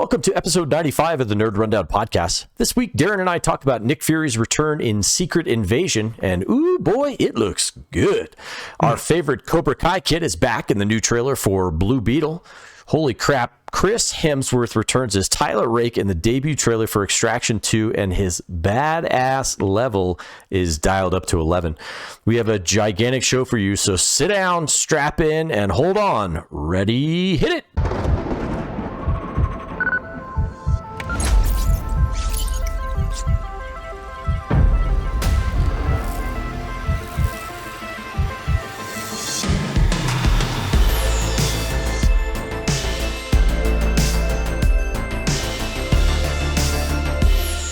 Welcome to episode 95 of the Nerd Rundown podcast. This week, Darren and I talk about Nick Fury's return in Secret Invasion, and ooh boy, it looks good. Our favorite Cobra Kai kid is back in the new trailer for Blue Beetle. Holy crap, Chris Hemsworth returns as Tyler Rake in the debut trailer for Extraction 2, and his badass level is dialed up to 11. We have a gigantic show for you, so sit down, strap in, and hold on. Ready, hit it!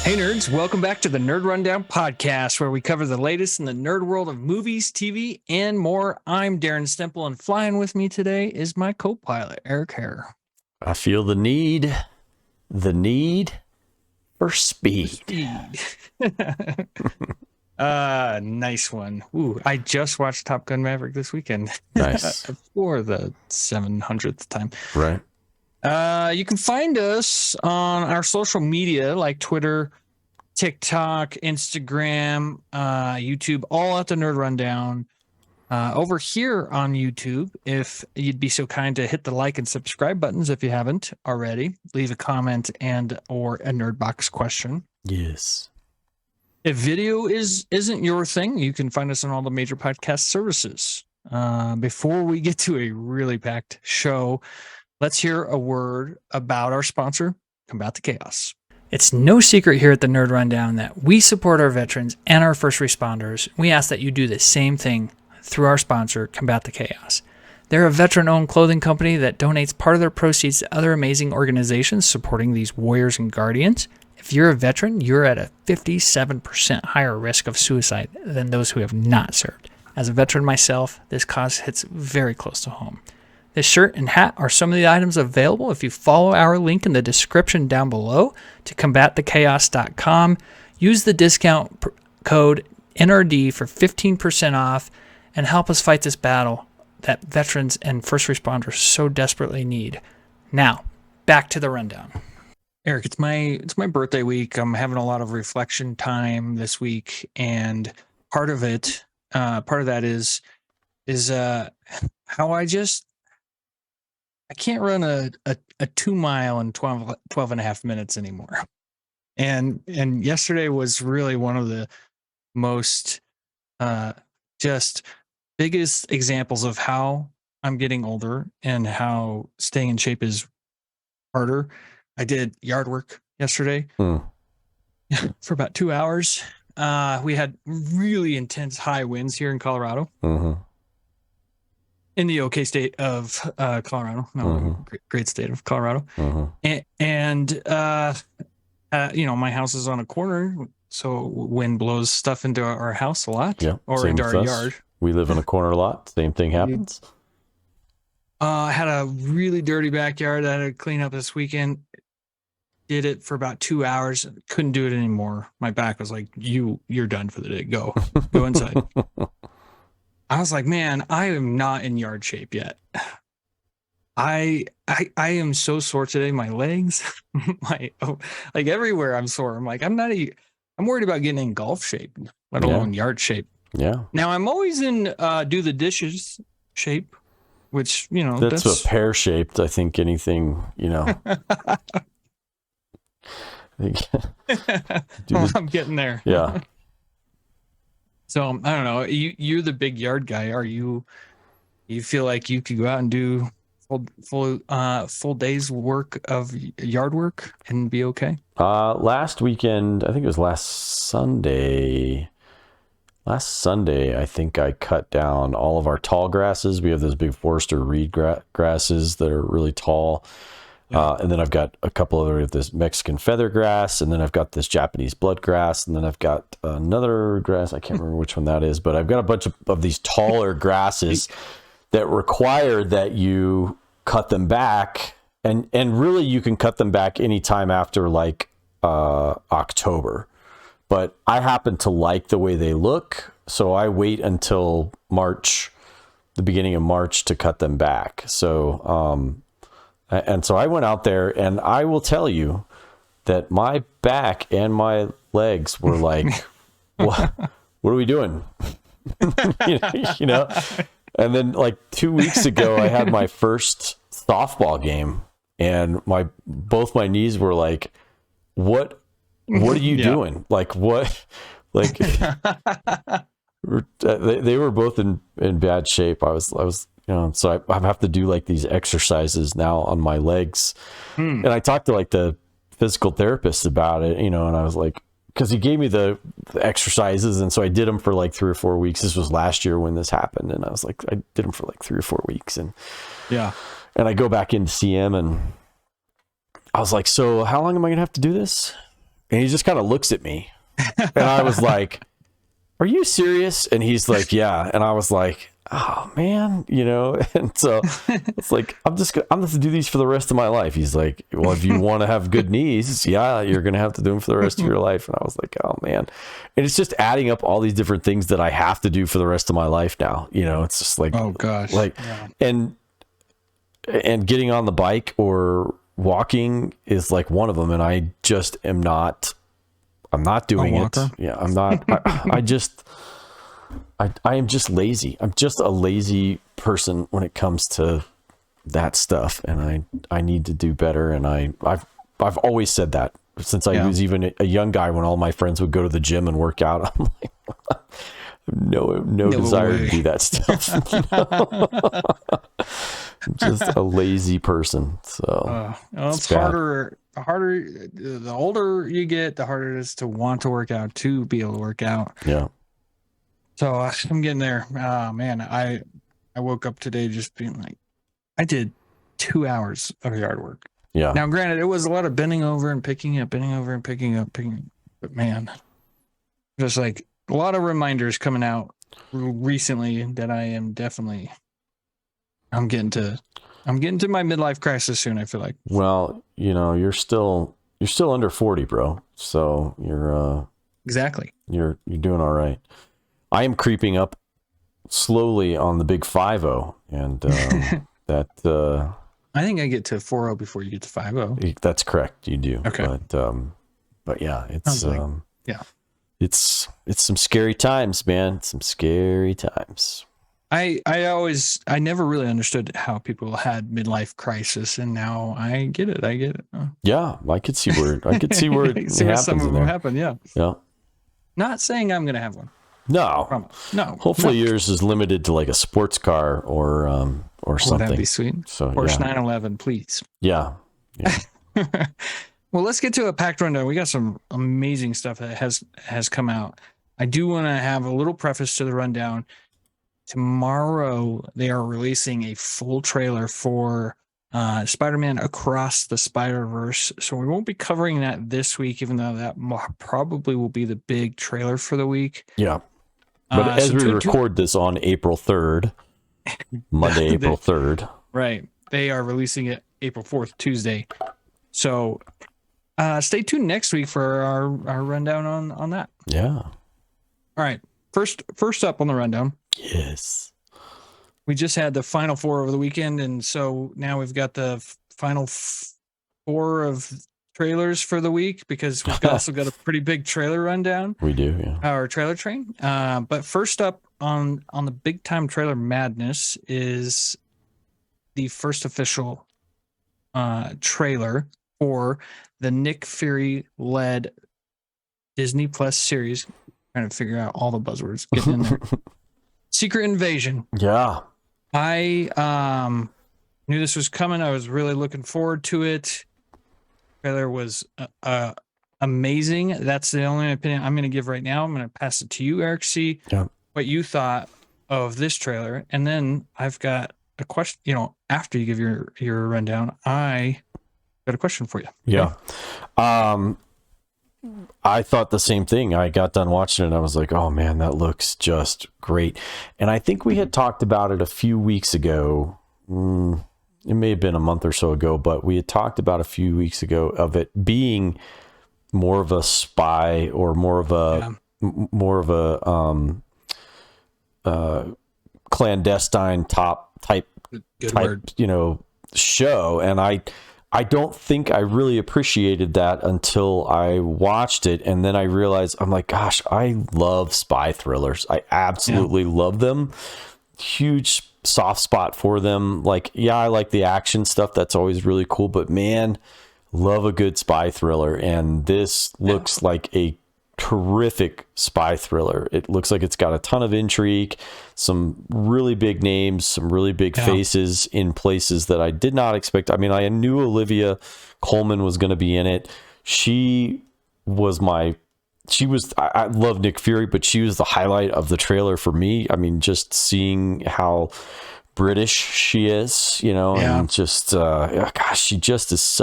Hey nerds, welcome back to the Nerd Rundown podcast, where we cover the latest in the nerd world of movies, TV, and more. I'm Darren Stemple, and flying with me today is my co-pilot, Erik Hare. I feel the need for speed. Nice one. Ooh, I just watched Top Gun Maverick this weekend. Nice. For the 700th time. Right. You can find us on our social media like Twitter, TikTok, Instagram, YouTube, all at the Nerd Rundown. Over here on YouTube, if you'd be so kind to hit the like and subscribe buttons if you haven't already, leave a comment and or a Nerd Box question. Yes. If video isn't your thing, you can find us on all the major podcast services. Before we get to a really packed show, let's hear a word about our sponsor, Combat the Chaos. It's no secret here at the Nerd Rundown that we support our veterans and our first responders. We ask that you do the same thing through our sponsor, Combat the Chaos. They're a veteran-owned clothing company that donates part of their proceeds to other amazing organizations supporting these warriors and guardians. If you're a veteran, you're at a 57% higher risk of suicide than those who have not served. As a veteran myself, this cause hits very close to home. This shirt and hat are some of the items available if you follow our link in the description down below to combatthechaos.com. Use the discount code NRD for 15% off and help us fight this battle that veterans and first responders so desperately need. Now, back to the rundown. Erik, it's my birthday week. I'm having a lot of reflection time this week, and part of that is how I can't run a 2 mile in 12 and a half minutes anymore. And yesterday was really one of the most just biggest examples of how I'm getting older and how staying in shape is harder. I did yard work yesterday for about 2 hours. We had really intense high winds here in Colorado. In the okay state of Colorado, great state of Colorado, and my house is on a corner, so wind blows stuff into our house a lot, or into our yard. We live in a corner lot. Same thing happens. I had a really dirty backyard that I had to clean up this weekend. Did it for about 2 hours. Couldn't do it anymore. My back was like, "You're done for the day. Go inside." I was like, man, I am not in yard shape yet. I am so sore today. My legs, like everywhere I'm sore. I'm like, I'm worried about getting in golf shape, let alone yard shape. Yeah. Now I'm always in do the dishes shape, which, that's a pear shaped. I think anything, I'm getting there. Yeah. So I don't know. You're the big yard guy. You feel like you could go out and do full day's work of yard work and be okay? Last weekend, I think it was last Sunday, I think I cut down all of our tall grasses. We have those big Forester reed grasses that are really tall. And then I've got a couple of this Mexican feather grass, and then I've got this Japanese blood grass, and then I've got another grass. I can't remember which one that is, but I've got a bunch of these taller grasses that require that you cut them back, and really you can cut them back anytime after like October. But I happen to like the way they look, so I wait until March, the beginning of March, to cut them back. So And so I went out there, and I will tell you that my back and my legs were like, what are we doing? you know? And then like 2 weeks ago, I had my first softball game, and both my knees were like, what are you doing? Like what? Like they were both in bad shape. I was, so I have to do like these exercises now on my legs. And I talked to like the physical therapist about it, and I was like, because he gave me the exercises, and so I did them for like 3 or 4 weeks. This was last year when this happened, and I was like, I did them for like 3 or 4 weeks, and I go back in to see him, and I was like, so how long am I gonna have to do this? And he just kind of looks at me, and I was like, are you serious? And he's like, yeah. And I was like, oh man, and so it's like, I'm just gonna do these for the rest of my life. He's like, well, if you want to have good knees, you're gonna have to do them for the rest of your life. And I was like, oh man. And it's just adding up all these different things that I have to do for the rest of my life now. It's just like, oh gosh, like, and getting on the bike or walking is like one of them, and I just I'm not doing it. Yeah, I'm not. I am just lazy. I'm just a lazy person when it comes to that stuff, and I need to do better. And I've always said that since I was even a young guy, when all my friends would go to the gym and work out. I'm like, no desire to do that stuff. I'm just a lazy person. So it's harder. The older you get, the harder it is to want to work out, to be able to work out. Yeah. So I'm getting there. Man, I woke up today just being like, I did 2 hours of yard work. Yeah. Now, granted, it was a lot of bending over and picking up, but man, just like a lot of reminders coming out recently that I am definitely, I'm getting to my midlife crisis soon, I feel like. Well, you're still under 40, bro. So you're exactly. You're doing all right. I am creeping up slowly on the big 5-0, and that I think I get to 4-0 before you get to 5-0. That's correct. You do. Okay. But yeah, it's it's some scary times, man. Some scary times. I never really understood how people had midlife crisis, and now I get it. Yeah, I could see where it happens. Some of in them there. happen. Yeah. Yeah. Not saying I'm gonna have one. No. Hopefully yours is limited to like a sports car or something. That'd be sweet. So Porsche 911, please. Yeah. Well, let's get to a packed rundown. We got some amazing stuff that has come out. I do want to have a little preface to the rundown. Tomorrow, they are releasing a full trailer for Spider-Man Across the Spider-Verse. So we won't be covering that this week, even though that probably will be the big trailer for the week. Yeah. But as we record this on April 3rd, Monday, April 3rd. Right. They are releasing it April 4th, Tuesday. So stay tuned next week for our rundown on that. Yeah. All right. First up on the rundown. Yes. We just had the final 4 over the weekend, and so now we've got the final 4 of trailers for the week, because we've also got a pretty big trailer rundown. We do, yeah. Our trailer train. But first up on the big time trailer madness is the first official trailer for the Nick Fury led Disney Plus series. Trying to figure out all the buzzwords getting in there. Secret Invasion. Yeah. I knew this was coming. I was really looking forward to it. Trailer was amazing. That's the only opinion I'm going to give right now. I'm going to pass it to you, Eric. See what you thought of this trailer, and then I've got a question. After you give your rundown, I got a question for you. Yeah. I thought the same thing. I got done watching it and I was like, oh man, that looks just great. And I think we had talked about it a few weeks ago. It may have been a month or so ago, but we had talked about a few weeks ago of it being more of a spy or more of a clandestine type, word. show, and I don't think I really appreciated that until I watched it, and then I realized, I'm like, gosh, I love spy thrillers. I absolutely love them. Huge soft spot for them. Like, yeah, I like the action stuff. That's always really cool, but man, love a good spy thriller. And this looks like a terrific spy thriller. It looks like it's got a ton of intrigue, some really big names, some really big faces in places that I did not expect. I mean, I knew Olivia Colman was going to be in it. I love Nick Fury, but she was the highlight of the trailer for me. I mean, just seeing how British she is, and just, gosh, she just is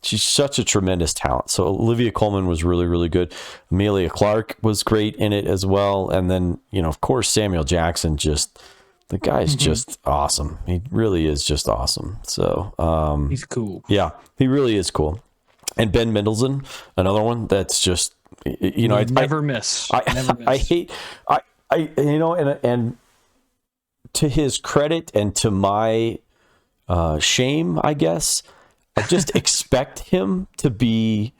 she's such a tremendous talent. So Olivia Colman was really, really good. Emilia Clarke was great in it as well. And then, of course, Samuel Jackson, the guy's just awesome. He really is just awesome. So, he's cool. Yeah, he really is cool. And Ben Mendelsohn, another one that's just, I never miss. I hate, and to his credit and to my shame, I guess, I just expect him to be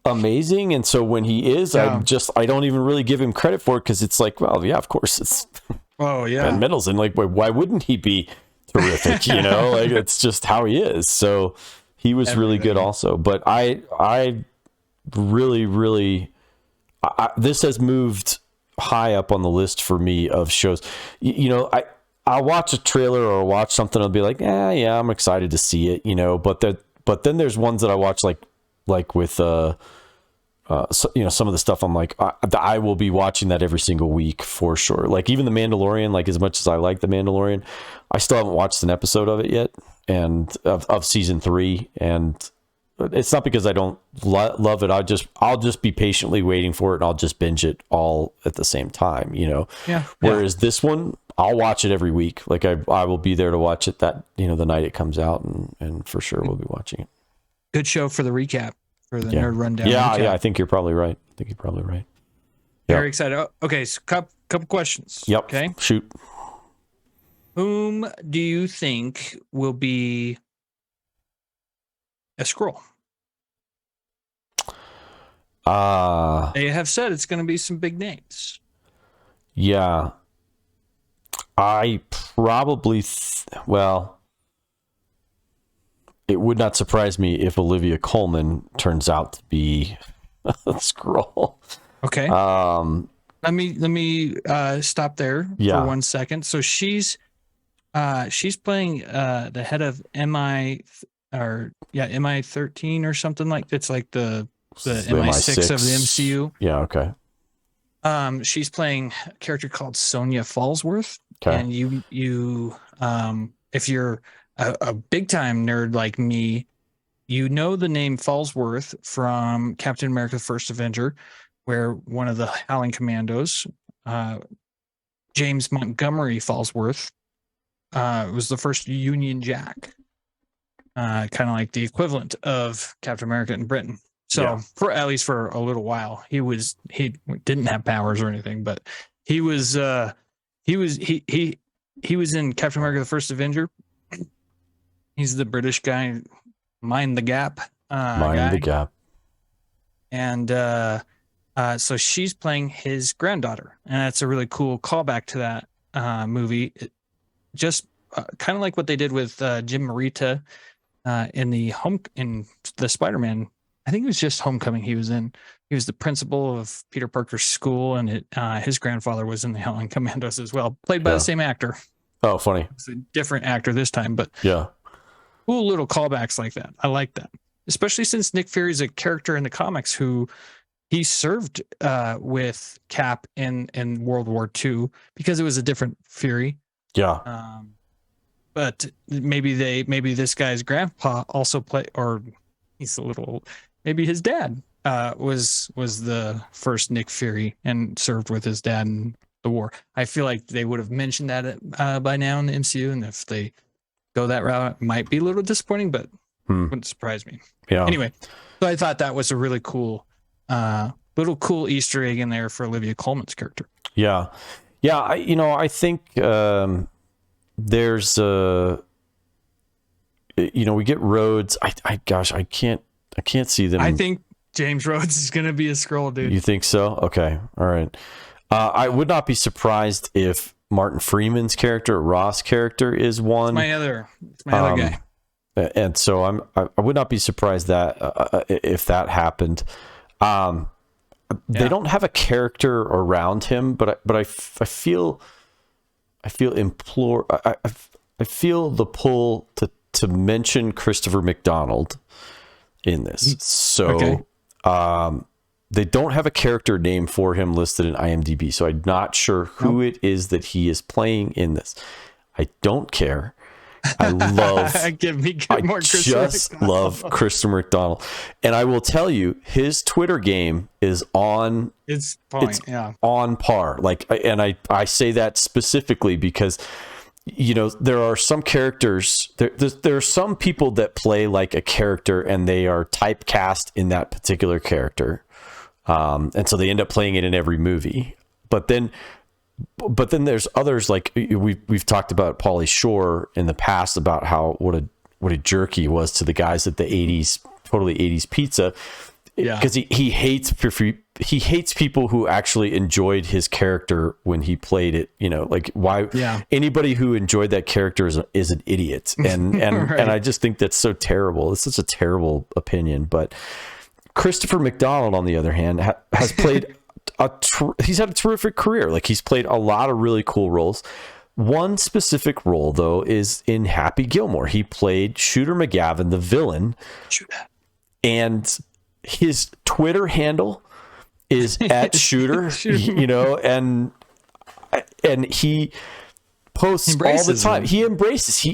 amazing. And so when he is, I don't even really give him credit for it, because it's like, well, yeah, of course it's Ben Mendelsohn. Like, why wouldn't he be terrific? Like, it's just how he is. So he was really good also. But I really, really, this has moved high up on the list for me of shows. I'll watch a trailer or watch something. I'll be like, yeah, I'm excited to see it, but then there's ones that I watch like with, some of the stuff I'm like, I will be watching that every single week for sure. Like even The Mandalorian, like as much as I like The Mandalorian, I still haven't watched an episode of it yet, and of season 3. And it's not because I don't love it. I'll just be patiently waiting for it, and I'll just binge it all at the same time, Yeah. Whereas this one, I'll watch it every week. Like I will be there to watch it the night it comes out, and for sure we'll be watching it. Good show for the recap, for the nerd rundown. Yeah, recap. I think you're probably right. Yep. Very excited. Oh, okay, so couple questions. Yep. Okay. Shoot. Whom do you think will be a Skrull? They have said it's going to be some big names. Yeah. I probably, it would not surprise me if Olivia Colman turns out to be a Skrull. Okay. Let me stop there for 1 second. So she's playing the head of MI13 or something like it's like the MI6 of the MCU. Yeah. Okay. She's playing a character called Sonya Falsworth. Okay. And you if you're a big time nerd like me, the name Falsworth from Captain America: The First Avenger, where one of the Howling Commandos, James Montgomery Falsworth, was the first Union Jack, kind of like the equivalent of Captain America in Britain. So for at least for a little while, he didn't have powers or anything, but he was in Captain America: The First Avenger. He's the British guy, Mind the Gap. The Gap. And so she's playing his granddaughter, and that's a really cool callback to that movie. Just kind of like what they did with Jim Morita in the Spider-Man. I think it was just Homecoming he was in. He was the principal of Peter Parker's school, and his grandfather was in the Howling Commandos as well, played by the same actor. Oh, funny. It's a different actor this time, but yeah, cool little callbacks like that. I like that, especially since Nick Fury is a character in the comics who he served with Cap in World War II, because it was a different Fury. Yeah. But maybe this guy's grandpa also or he's a little old. Maybe his dad was the first Nick Fury and served with his dad in the war. I feel like they would have mentioned that by now in the MCU, and if they go that route, it might be a little disappointing, but wouldn't surprise me. Yeah. Anyway, so I thought that was a really cool, little cool Easter egg in there for Olivia Colman's character. Yeah. Yeah. I think there's we get Rhodes. Gosh, I can't see them. I think James Rhodes is going to be a Skrull, dude. You think so? Okay. All right. I would not be surprised if Martin Freeman's character, Ross' character, is one. It's my other guy. And so I would not be surprised that if that happened. They don't have a character around him, but I feel the pull to mention Christopher McDonald in this. So they don't have a character name for him listed in IMDb, so I'm not sure who it is that he is playing in this. I don't care. I love love Christopher McDonald. And I will tell you, his Twitter game is on on par. Like, and I say that specifically because there are some characters, there are some people that play like a character and they are typecast in that particular character. And so they end up playing it in every movie. But then there's others, like we've talked about Pauly Shore in the past about how what a jerk he was to the guys at the 80s, totally 80s pizza. Because he hates people who actually enjoyed his character when he played it. Anybody who enjoyed that character is an idiot. And right. And I just think that's so terrible. It's such a terrible opinion. But Christopher McDonald, on the other hand, has played he's had a terrific career. Like, he's played a lot of really cool roles. One specific role, though, is in Happy Gilmore. He played Shooter McGavin, the villain. And his Twitter handle is at Shooter, and he posts all the time. He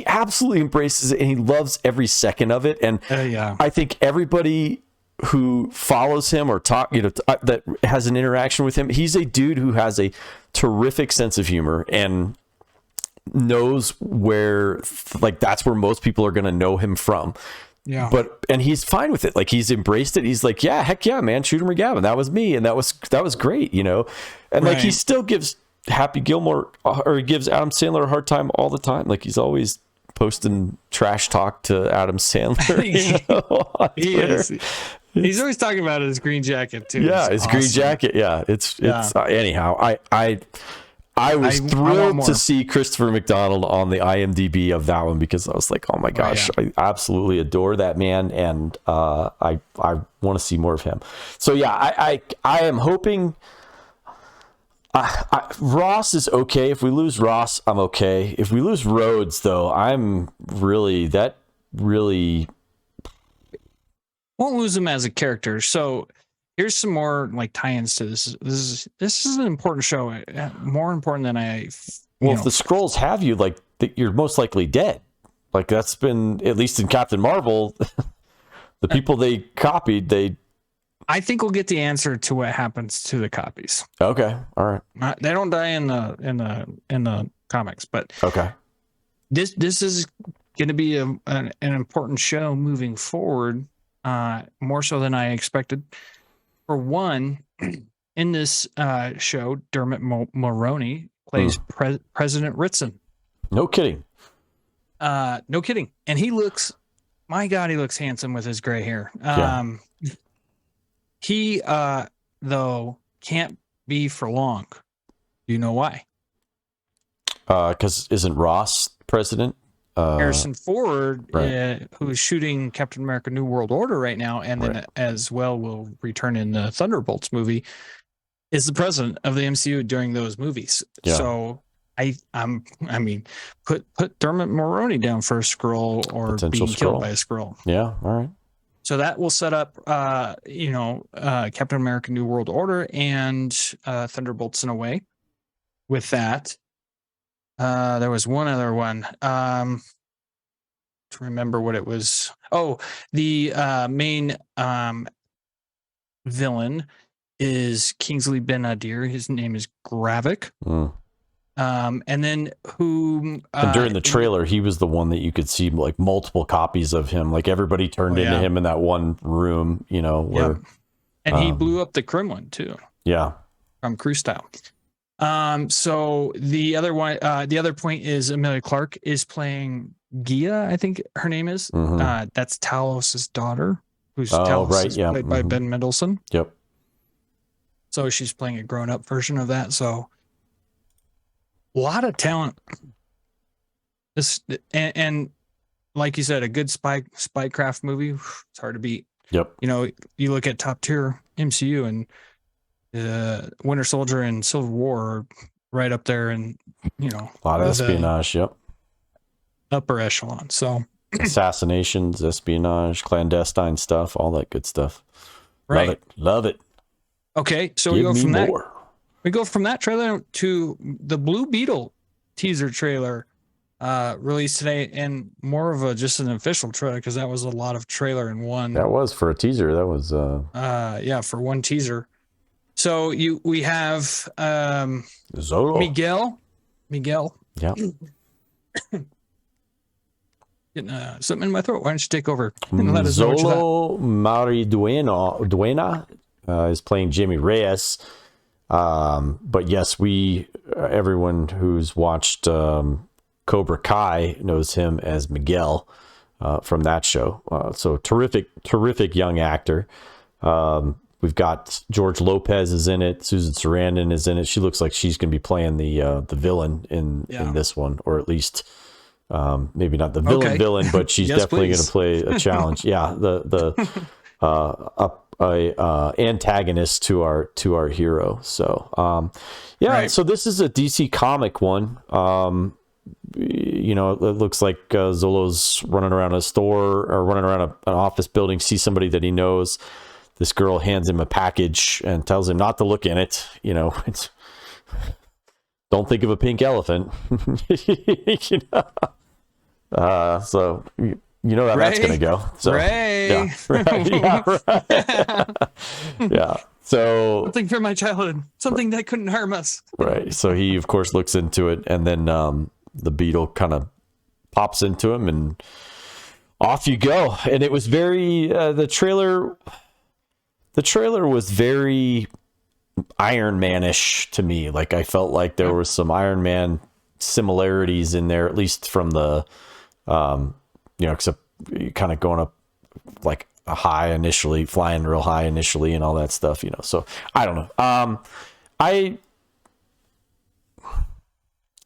absolutely embraces it, and he loves every second of it. And I think everybody who follows him or that has an interaction with him, he's a dude who has a terrific sense of humor and knows where, like, that's where most people are going to know him from. And he's fine with it. Like, he's embraced it. He's like, yeah, heck yeah, man, Shooter McGavin, that was me, and that was great, and like, he still gives Happy Gilmore, or he gives Adam Sandler a hard time all the time. Like, he's always posting trash talk to Adam Sandler. He is. He's always talking about his green jacket too. Yeah, his awesome green jacket. Yeah, it's anyhow. I was thrilled to see Christopher McDonald on the IMDb of that one, because I was like, oh my gosh, I absolutely adore that man, and I want to see more of him. So yeah, I am hoping. Ross is okay. If we lose Ross, I'm okay. If we lose Rhodes, though, I'm really won't lose him as a character. So here's some more like tie-ins to this. This is an important show, more important than if the Skrulls have you, like, you're most likely dead. Like, that's been, at least in Captain Marvel, the people they copied, I think we'll get the answer to what happens to the copies. Okay, all right. They don't die in the comics, but okay. This is going to be an important show moving forward, more so than I expected. For one, in this show, Dermot Mulroney plays President Ritson. No kidding. No kidding. And he looks, my God, he looks handsome with his gray hair. He, though, can't be for long. Do you know why? Because isn't Ross president? Harrison Ford, who is shooting Captain America: New World Order right now, and then as well will return in the Thunderbolts movie, is the president of the MCU during those movies. Yeah. So I mean, put Dermot Mulroney down for a Skrull or being killed by a Skrull. Yeah, all right. So that will set up, Captain America: New World Order and Thunderbolts in a way. With that, there was one other one. To remember what it was. Oh, the main villain is Kingsley Ben-Adir. His name is Gravik. And then who? And during the trailer, he was the one that you could see like multiple copies of him. Like, everybody turned into him in that one room, where. And he blew up the Kremlin too. Yeah. From Cruise style. So the other one, the other point is Emilia Clarke is playing Gia, I think her name is. That's Talos's daughter, who's Oh, Talos right. is Yeah. played by Ben Mendelsohn. Yep. So she's playing a grown-up version of that. So a lot of talent. This and like you said, a good spycraft movie. It's hard to beat. Yep. You know, you look at top tier MCU and Winter Soldier and Civil War are right up there, and you know, A lot of espionage. Yep. Upper echelon. So assassinations, espionage, clandestine stuff, all that good stuff. Right. Love it. Okay, so Give we go me from that. more. We go from that trailer to the Blue Beetle teaser trailer released today, and more of a just an official trailer because that was a lot of trailer in one. That was for a teaser. That was yeah, for one teaser. So we have Zolo. Miguel. Yeah. Getting something in my throat. Why don't you take over and let us know what you Zolo Mariduena is playing Jamie Reyes. But yes, everyone who's watched Cobra Kai knows him as Miguel from that show. So terrific young actor. We've got George Lopez is in it. Susan Sarandon is in it. She looks like she's going to be playing the villain in this one, or at least maybe not the villain, but she's definitely going to play a challenge. Yeah, the antagonist to our hero. So right. So this is a DC comic one. You know, it looks like Zolo's running around a store or running around an office building, sees somebody that he knows. This girl hands him a package and tells him not to look in it. You know, don't think of a pink elephant. You know? So you know how that's going to go. So, Ray. Yeah, right, yeah, right. Yeah. So something from my childhood, something that couldn't harm us. Right. So he, of course, looks into it, and then the beetle kind of pops into him, and off you go. And it was very the trailer was very Iron Man-ish to me. Like, I felt like there was some Iron Man similarities in there, at least from the except kind of going up like a high initially, flying real high initially, and all that stuff, you know. So I don't know. I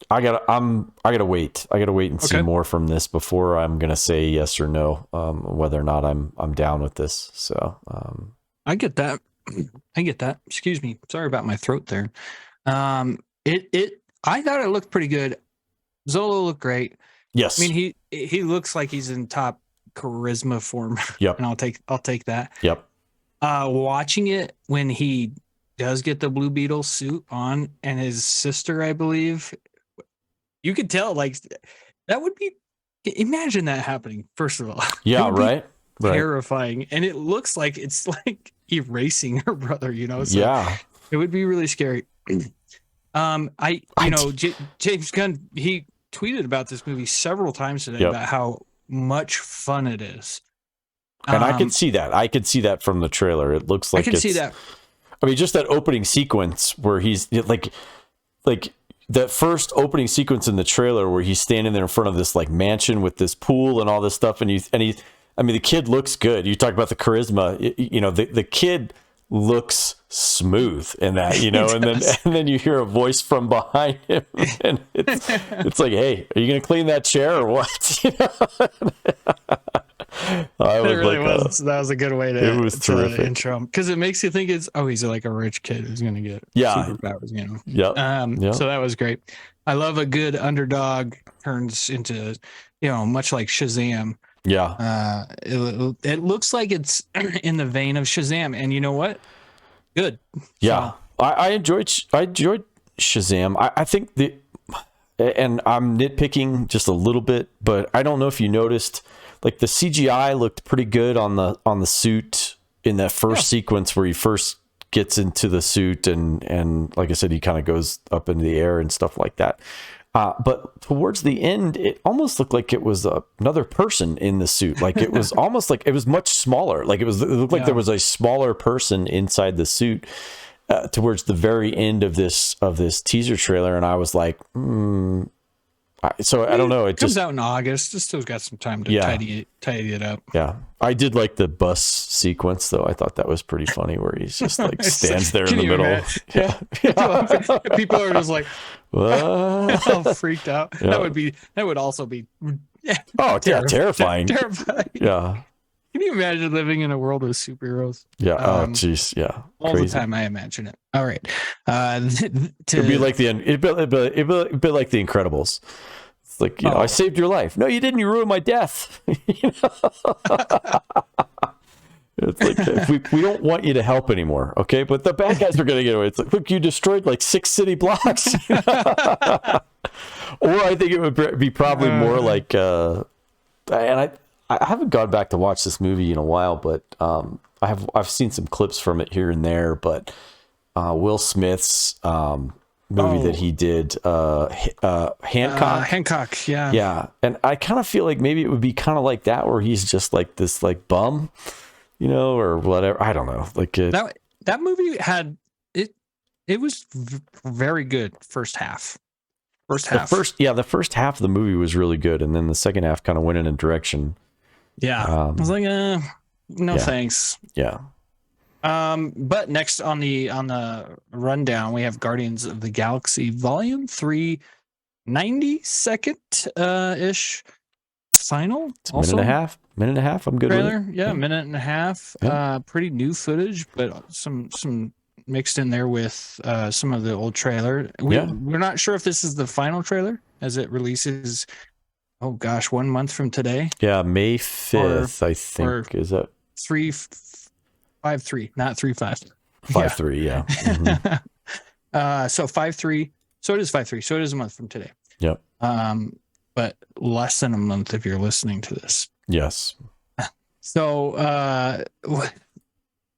gotta wait. I gotta wait and see more from this before I'm gonna say yes or no, whether or not I'm down with this. So I get that. Excuse me. Sorry about my throat there. I thought it looked pretty good. Zolo looked great. Yes. I mean, he looks like he's in top charisma form. Yep. And I'll take that. Yep. Watching it when he does get the Blue Beetle suit on, and his sister, I believe, you could tell, like, that would be, imagine that happening, first of all. Yeah, right. Terrifying. And it looks like it's like erasing her brother, you know? So yeah. It would be really scary. James Gunn, he tweeted about this movie several times today about how much fun it is. And I can see that. I can see that from the trailer. It looks like I can see that. I mean, just that opening sequence where he's like that first opening sequence in the trailer where he's standing there in front of this like mansion with this pool and all this stuff, and he I mean, the kid looks good. You talk about the charisma, you know, the kid looks smooth in that, you know, and then you hear a voice from behind him, and it's like, hey, are you going to clean that chair or what? You know? That was a good way to. It was terrific intro him, because it makes you think he's like a rich kid who's going to get superpowers, you know. Yeah. So that was great. I love a good underdog turns into, you know, much like Shazam. Yeah. It looks like it's in the vein of Shazam, and you know what? Good. Yeah. So. I enjoyed Shazam. I think and I'm nitpicking just a little bit, but I don't know if you noticed, like, the CGI looked pretty good on the suit in that first sequence where he first gets into the suit, and like I said, he kind of goes up into the air and stuff like that. But towards the end, it almost looked like it was another person in the suit. Like, it was almost like it was much smaller. Like, it looked like there was a smaller person inside the suit towards the very end of this teaser trailer. And I was like, I don't know. It comes just out in August. It still got some time to tidy it up. Yeah, I did like the bus sequence though. I thought that was pretty funny, where he's just like stands there in the middle. Yeah. People are just like, all freaked out. Yeah. That would also be terrifying. Terrifying. Yeah. Can you imagine living in a world of superheroes? Yeah. Oh, jeez. Yeah. All the time, I imagine it. All right. It'd be like it'd be like the Incredibles. It's like, I saved your life. No, you didn't. You ruined my death. It's like, we don't want you to help anymore, okay? But the bad guys are going to get away. It's like, look, you destroyed like 6 city blocks. Or I think it would be probably more like, and I haven't gone back to watch this movie in a while, but I've seen some clips from it here and there. But Will Smith's movie that he did, Hancock. Hancock, yeah. Yeah, and I kind of feel like maybe it would be kind of like that, where he's just like this like bum, or whatever. I don't know. Like that movie had it. It was very good first half. The first half of the movie was really good, and then the second half kind of went in a direction. Yeah, I was like, no thanks. Yeah. But next on the rundown, we have Guardians of the Galaxy Volume 3, 90-second ish final. It's a minute and a half. I'm good trailer. with it. Yeah, minute and a half. Yeah. Pretty new footage, but some mixed in there with some of the old trailer. We're not sure if this is the final trailer as it releases. Oh gosh, 1 month from today. Yeah, May 5th, I think. Is that 5/3, not 3/5. 5/3, yeah. Mm-hmm. So 5/3. So it is 5/3. So it is a month from today. Yep. But less than a month if you're listening to this. Yes. So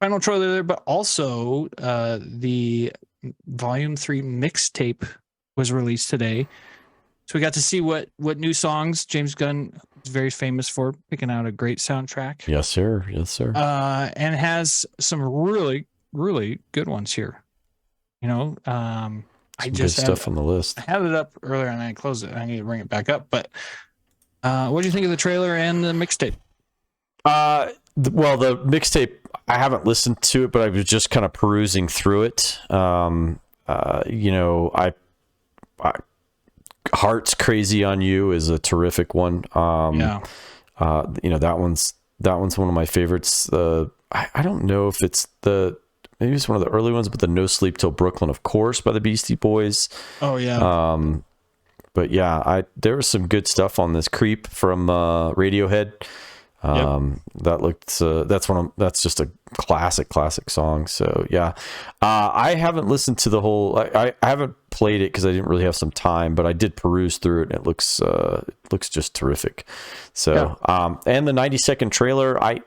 final trailer there, but also the Volume 3 mixtape was released today. So we got to see what new songs James Gunn is very famous for, picking out a great soundtrack. Yes, sir. Yes, sir. And has some really, really good ones here. I just good stuff on the list. I had it up earlier and I closed it. I need to bring it back up. But what do you think of the trailer and the mixtape? Well, the mixtape, I haven't listened to it, but I was just kind of perusing through it. Heart's Crazy on You is a terrific one. That one's one of my favorites. I don't know if it's maybe it's one of the early ones, but the No Sleep Till Brooklyn, of course, by the Beastie Boys. Oh yeah. But yeah, there was some good stuff on this. Creep from Radiohead. That's just a classic song. So yeah, I haven't listened to the whole, I haven't played it cause I didn't really have some time, but I did peruse through it and it looks just terrific. So, and the 90-second trailer, I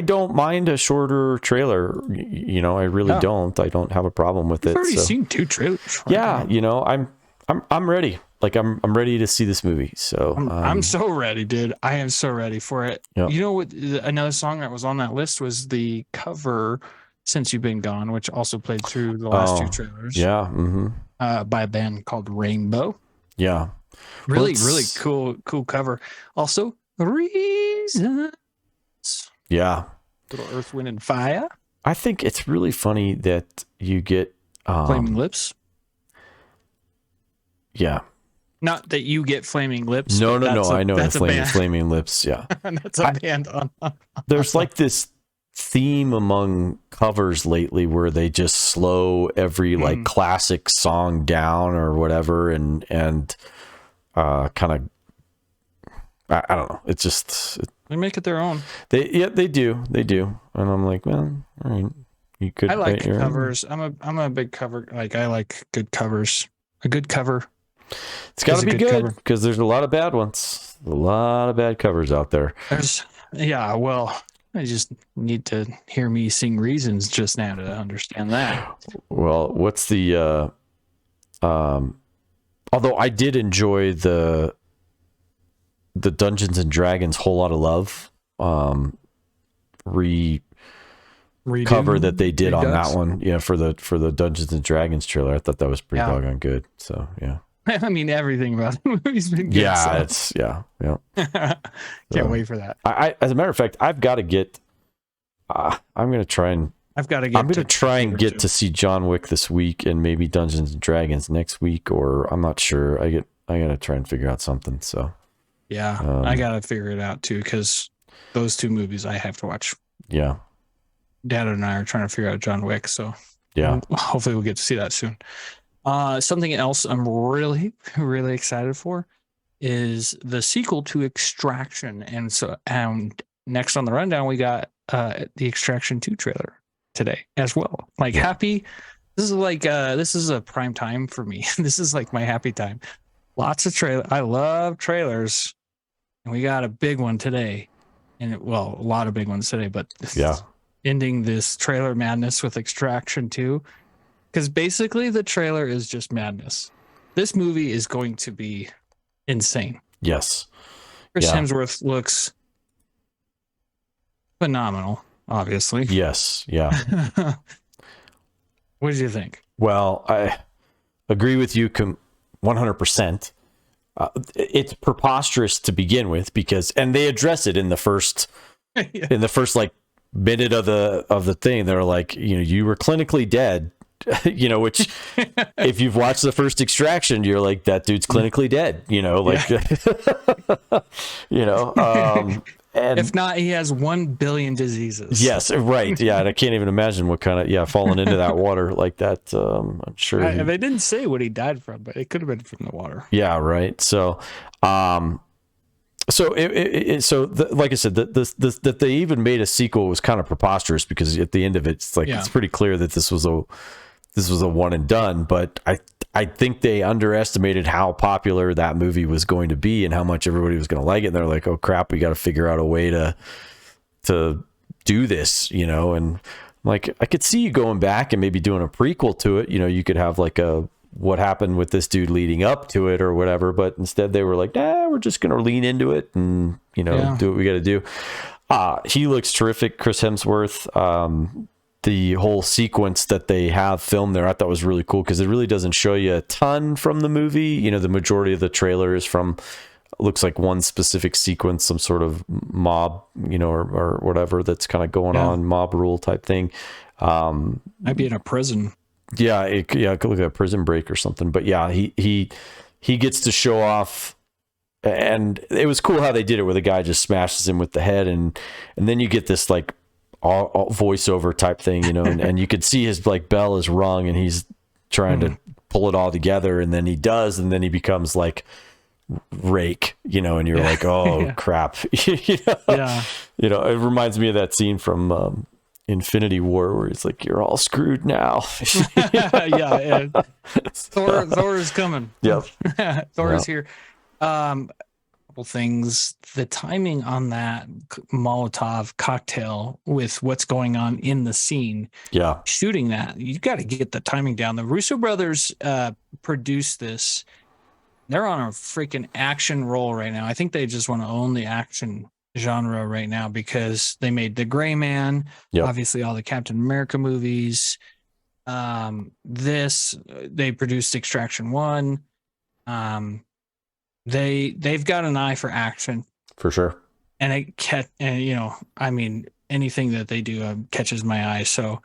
don't mind a shorter trailer. I really don't. I don't have a problem with it. I've already seen 2 trailers. I'm ready. Like I'm ready to see this movie. So I'm so ready, dude. I am so ready for it. Yep. You know what? Another song that was on that list was the cover "Since You've Been Gone," which also played through the last 2 trailers. Yeah. Mm-hmm. By a band called Rainbow. Yeah. Really cool cover. Also, Reasons. Yeah. Little Earth, Wind, and Fire. I think it's really funny that you get Flaming Lips. Yeah. Not that you get Flaming Lips. No. I know that's Flaming Lips. Yeah. That's a band on. There's like this theme among covers lately where they just slow every like classic song down or whatever, and kind of, I don't know. It's just they make it their own. They do, and I'm like, well, all right, you could. I like covers. I'm a big cover. Like I like good covers. A good cover. It's got to be good because there's a lot of bad ones. A lot of bad covers out there. Well, I just need to hear me sing Reasons just now to understand that. Well, what's the although I did enjoy the Dungeons and Dragons Whole Lot of Love cover that they did on that one, for the Dungeons and Dragons trailer. I thought that was pretty doggone good. So yeah. I mean, everything about the movie's been good. Yeah, So. So, Can't wait for that. as a matter of fact, I've got to get. I'm gonna try and. I've got to get. I'm gonna try and get to see John Wick this week, and maybe Dungeons and Dragons next week, or I'm not sure. I gotta try and figure out something. So. Yeah, I gotta figure it out too, because those two movies I have to watch. Yeah. Dad and I are trying to figure out John Wick, so yeah, hopefully we'll get to see that soon. Something else I'm really, really excited for is the sequel to Extraction, and next on the rundown we got the Extraction 2 trailer today as well. Like happy. This is like this is a prime time for me. This is like my happy time. Lots of trailer. I love trailers, and we got a big one today, and a lot of big ones today. But ending this trailer madness with Extraction 2, because basically the trailer is just madness. This movie is going to be insane. Yes, Chris Hemsworth looks phenomenal. Obviously, yes, yeah. What did you think? Well, I agree with you 100%. It's preposterous to begin with and they address it in the first like minute of the thing. They're like, you were clinically dead, which if you've watched the first Extraction, you're like, that dude's clinically dead, and if not, he has 1 billion diseases. Yes, right. Yeah, and I can't even imagine what kind of falling into that water like that. I'm sure they didn't say what he died from, but it could have been from the water. Yeah, right. So, like I said, that they even made a sequel was kind of preposterous, because at the end of it, it's like it's pretty clear that this was a one and done. But I think they underestimated how popular that movie was going to be and how much everybody was going to like it. And they're like, oh crap, we got to figure out a way to do this, and like, I could see you going back and maybe doing a prequel to it. You could have like what happened with this dude leading up to it or whatever, but instead they were like, we're just going to lean into it and, do what we got to do. He looks terrific. Chris Hemsworth, the whole sequence that they have filmed there, I thought was really cool, because it really doesn't show you a ton from the movie. The majority of the trailer is from, looks like one specific sequence, some sort of mob, or whatever that's kind of going on, mob rule type thing. Might be in a prison. It could look like a Prison Break or something. But he gets to show off. And it was cool how they did it, where the guy just smashes him with the head, and then you get this like all voiceover type thing, and you could see his like bell is rung, and he's trying to pull it all together, and then he does, and then he becomes like Rake, and you're like, oh crap. It reminds me of that scene from Infinity War, where it's like, you're all screwed now. Thor is coming. Thor is here. Couple things. The timing on that Molotov cocktail with what's going on in the scene, shooting that, you got to get the timing down. The Russo brothers produced this. They're on a freaking action roll right now. I think they just want to own the action genre right now, because they made The Gray Man, obviously all the Captain America movies. They produced Extraction 1. They've got an eye for action, for sure. And anything that they do catches my eye. So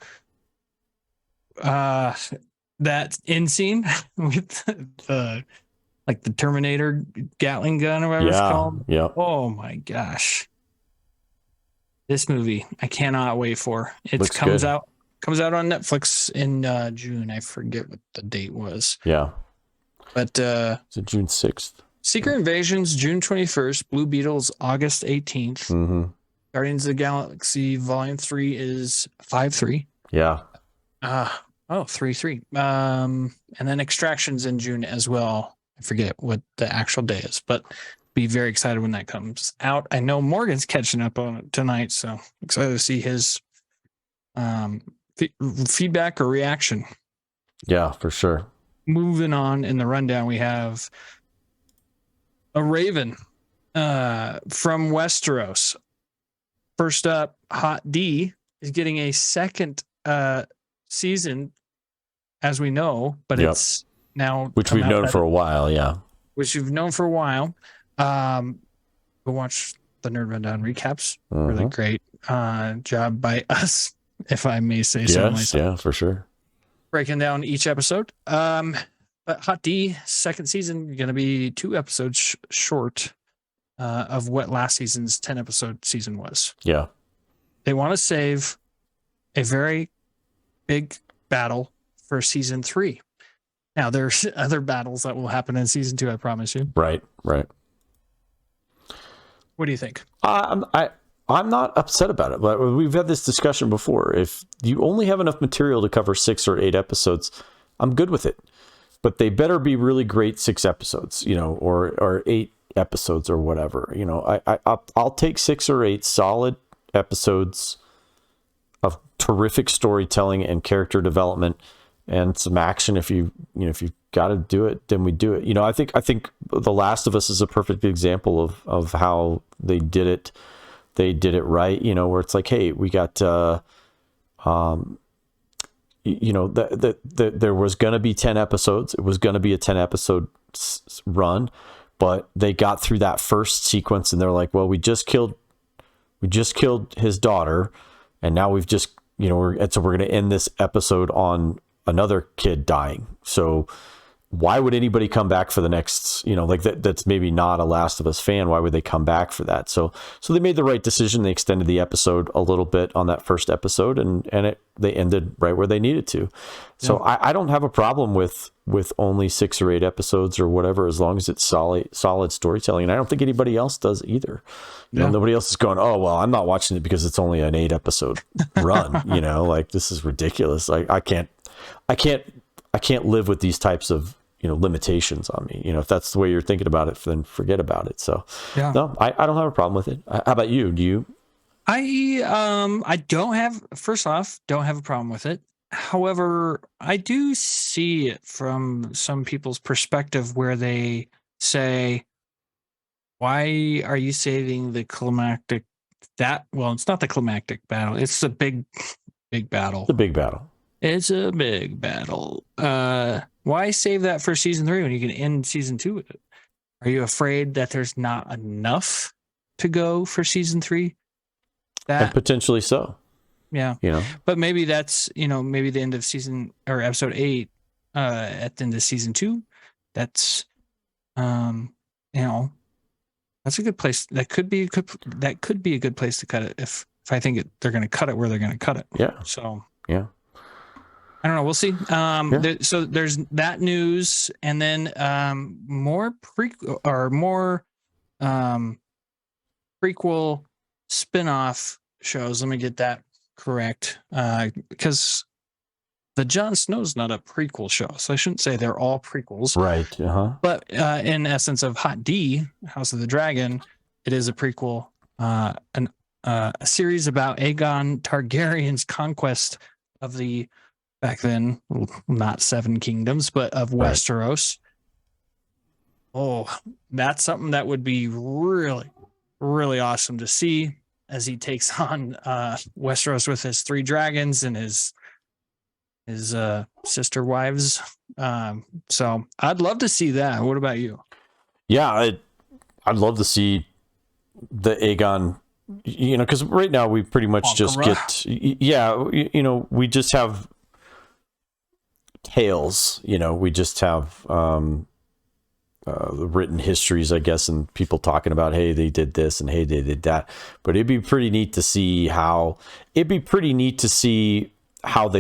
that end scene with the Terminator Gatling gun or whatever it's called. Oh my gosh. This movie, I cannot wait for. It comes out on Netflix in June. I forget what the date was. But is it June 6th? Secret Invasion's June 21st. Blue Beetle's August 18th. Mm-hmm. Guardians of the Galaxy Volume 3 is 5/3. 3/3. And then Extraction's in June as well. I forget what the actual day is, but be very excited when that comes out. I know Morgan's catching up on it tonight, so excited to see his feedback or reaction. Yeah, for sure. Moving on in the rundown, we have a Raven from Westeros. First up, Hot D is getting a second season, as we know, but it's now which come we've out known that- for a while. Yeah. which you've known for a while. Go watch the Nerd Rundown recaps. Really great job by us, if I may say so myself. Yeah, for sure. Breaking down each episode. But Hot D second season going to be 2 episodes short of what last season's 10 episode season was. Yeah. They want to save a very big battle for season 3. Now there's other battles that will happen in season 2, I promise you. Right. What do you think? I'm not upset about it, but we've had this discussion before. If you only have enough material to cover 6 or 8 episodes, I'm good with it. But they better be really great 6 episodes, or 8 episodes or whatever. I'll take 6 or 8 solid episodes of terrific storytelling and character development and some action. If you've got to do it, then we do it. I think The Last of Us is a perfect example of how they did it. They did it right, where it's like, hey, we got, there was going to be 10 episodes. It was going to be a 10 episode run, but they got through that first sequence and they're like, well, we just killed his daughter. And now we've just, we're going to end this episode on another kid dying. So why would anybody come back for the next, that's maybe not a Last of Us fan. Why would they come back for that? So they made the right decision. They extended the episode a little bit on that first episode and they ended right where they needed to. So yeah. I don't have a problem with only 6 or 8 episodes or whatever, as long as it's solid storytelling. And I don't think anybody else does either. Nobody else is going, oh, well, I'm not watching it because it's only an 8 episode run, like this is ridiculous. I can't live with these types of, limitations on me. If that's the way you're thinking about it, then forget about it. So no, I don't have a problem with it. How about you? Do you? I don't have a problem with it. However, I do see it from some people's perspective where they say, why are you saving the climactic it's not the climactic battle. It's the big battle. The big battle. It's a big battle. Why save that for season 3 when you can end season 2 with it? Are you afraid that there's not enough to go for season 3? And potentially so. Yeah. But maybe that's, maybe the end of season or episode 8 at the end of season 2. That's, that's a good place. That could be a good place to cut it if I think they're going to cut it where they're going to cut it. Yeah. So, yeah. I don't know. We'll see. So there's that news, and then more prequel spinoff shows. Let me get that correct, because the Jon Snow's not a prequel show, so I shouldn't say they're all prequels. Right. But in essence of Hot D, House of the Dragon, it is a prequel, a series about Aegon Targaryen's conquest of the back then, not 7 kingdoms, but of Westeros. Oh, that's something that would be really, really awesome to see as he takes on Westeros with his 3 dragons and his sister wives. So I'd love to see that. What about you? Yeah, I'd love to see the Aegon, because right now we pretty much just get, we just have tales, we just have the written histories, I guess, and people talking about, hey, they did this and hey, they did that. But it'd be pretty neat to see how they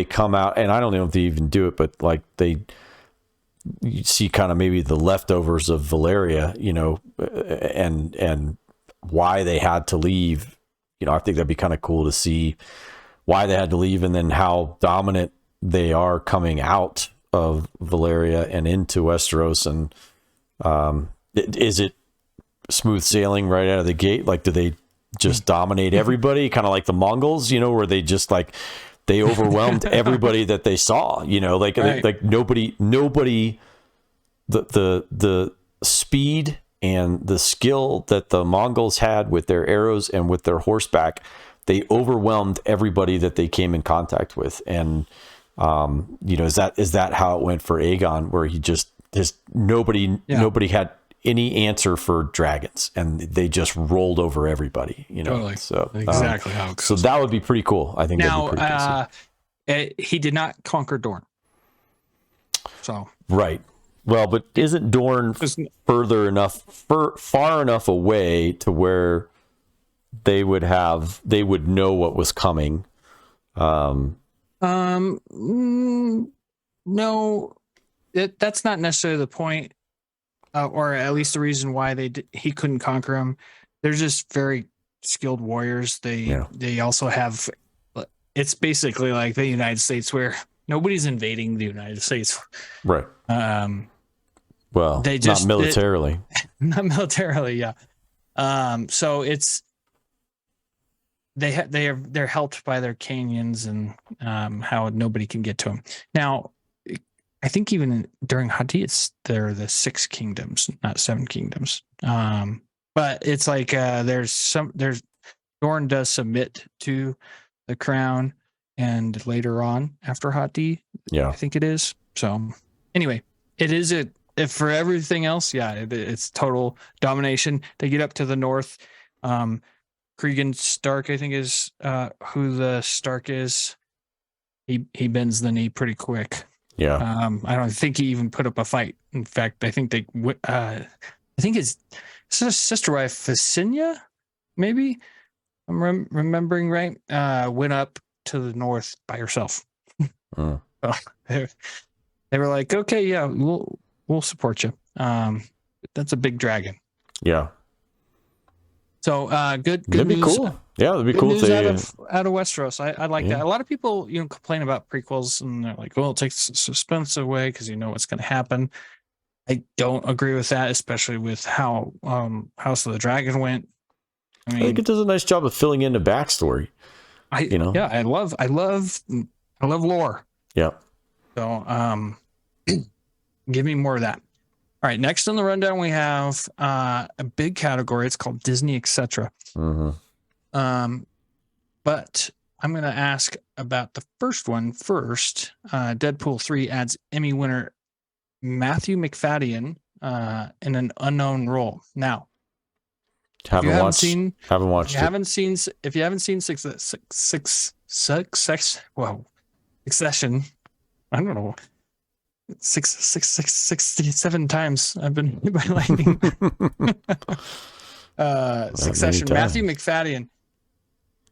come out. And I don't know if they even do it, but like you see kind of maybe the leftovers of Valyria, and why they had to leave. I think that'd be kind of cool to see why they had to leave, and then how dominant they are coming out of Valyria and into Westeros. And is it smooth sailing right out of the gate? Like, do they just dominate everybody, kind of like the Mongols, where they just they overwhelmed everybody that they saw, right. Like nobody, the speed and the skill that the Mongols had with their arrows and with their horseback, they overwhelmed everybody that they came in contact with. And Is that how it went for Aegon, where he just nobody had any answer for dragons, and they just rolled over everybody, Totally. So Exactly how it goes. So that would be pretty cool. I think Now, that'd be pretty cool. he did not conquer Dorne. So right. Well, but isn't Dorne far enough away to where they would know what was coming? No, that's not necessarily the point, or at least the reason why he couldn't conquer them. They're just very skilled warriors. They also have. It's basically like the United States, where nobody's invading the United States, right? Well, they just not militarily. Not militarily, yeah. So it's they're helped by their canyons and how nobody can get to them. Now, I think even during Hati, they're the 6 kingdoms, not 7 kingdoms. But it's like Dorne does submit to the crown, and later on after Hati, I think it is. So anyway, it is for everything else, it's total domination. They get up to the north. Cregan Stark, I think, is who the Stark is. He bends the knee pretty quick. Yeah. I don't think he even put up a fight. In fact, I think his sister wife Visenya, maybe I'm remembering right, went up to the north by herself. So they were like, okay, yeah, we'll support you. That's a big dragon. Yeah. So good that'd news. Be cool. Yeah, that'd be cool. News out of Westeros. I like that. A lot of people, complain about prequels, and they're like, well, it takes suspense away because you know what's going to happen. I don't agree with that, especially with how House of the Dragon went. I think it does a nice job of filling in the backstory. Yeah, I love lore. Yeah. So give me more of that. All right, next on the rundown we have a big category. It's called Disney, etc. Mm-hmm. But I'm going to ask about the first one first. Deadpool 3 adds Emmy winner Matthew McFadden in an unknown role. Now, if you haven't seen Succession, I don't know. 67 times I've been hit by lightning. Succession. Matthew McFadden,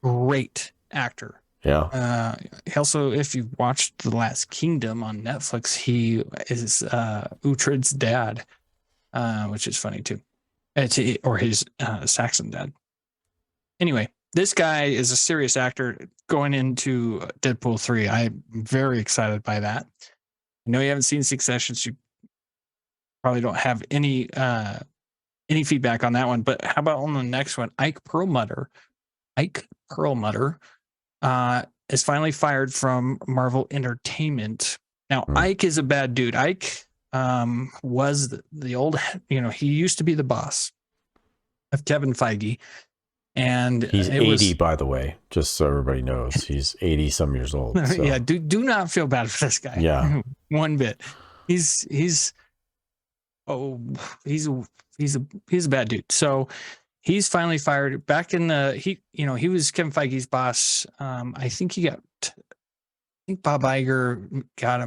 great actor. Yeah. He also, if you've watched The Last Kingdom on Netflix, he is Uhtred's dad, which is funny too. Or his Saxon dad. Anyway, this guy is a serious actor going into Deadpool 3. I'm very excited by that. I know you haven't seen Succession, so you probably don't have any feedback on that one. But how about on the next one? Ike Perlmutter is finally fired from Marvel Entertainment. Now, Ike is a bad dude. Ike was the old, he used to be the boss of Kevin Feige. And he's 80, by the way, just so everybody knows. He's 80 some years old. So. Yeah, do not feel bad for this guy. Yeah. One bit. He's a bad dude. So he's finally fired. Back in he was Kevin Feige's boss. I think Bob Iger got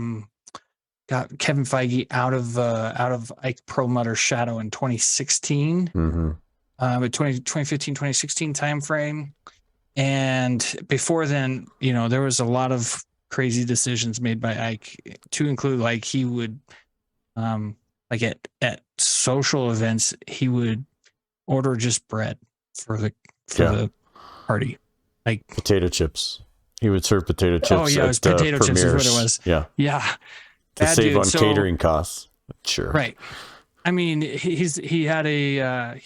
Kevin Feige out of Ike Perlmutter's shadow in 2016. Mm-hmm. 2015, 2016 timeframe. And before then, there was a lot of crazy decisions made by Ike, to include like he would at social events, he would order just bread for the party. Like potato chips. He would serve potato chips. Oh yeah, it was potato chips is what it was. Yeah. Yeah. To save on catering costs. Sure. Right. I mean, he had a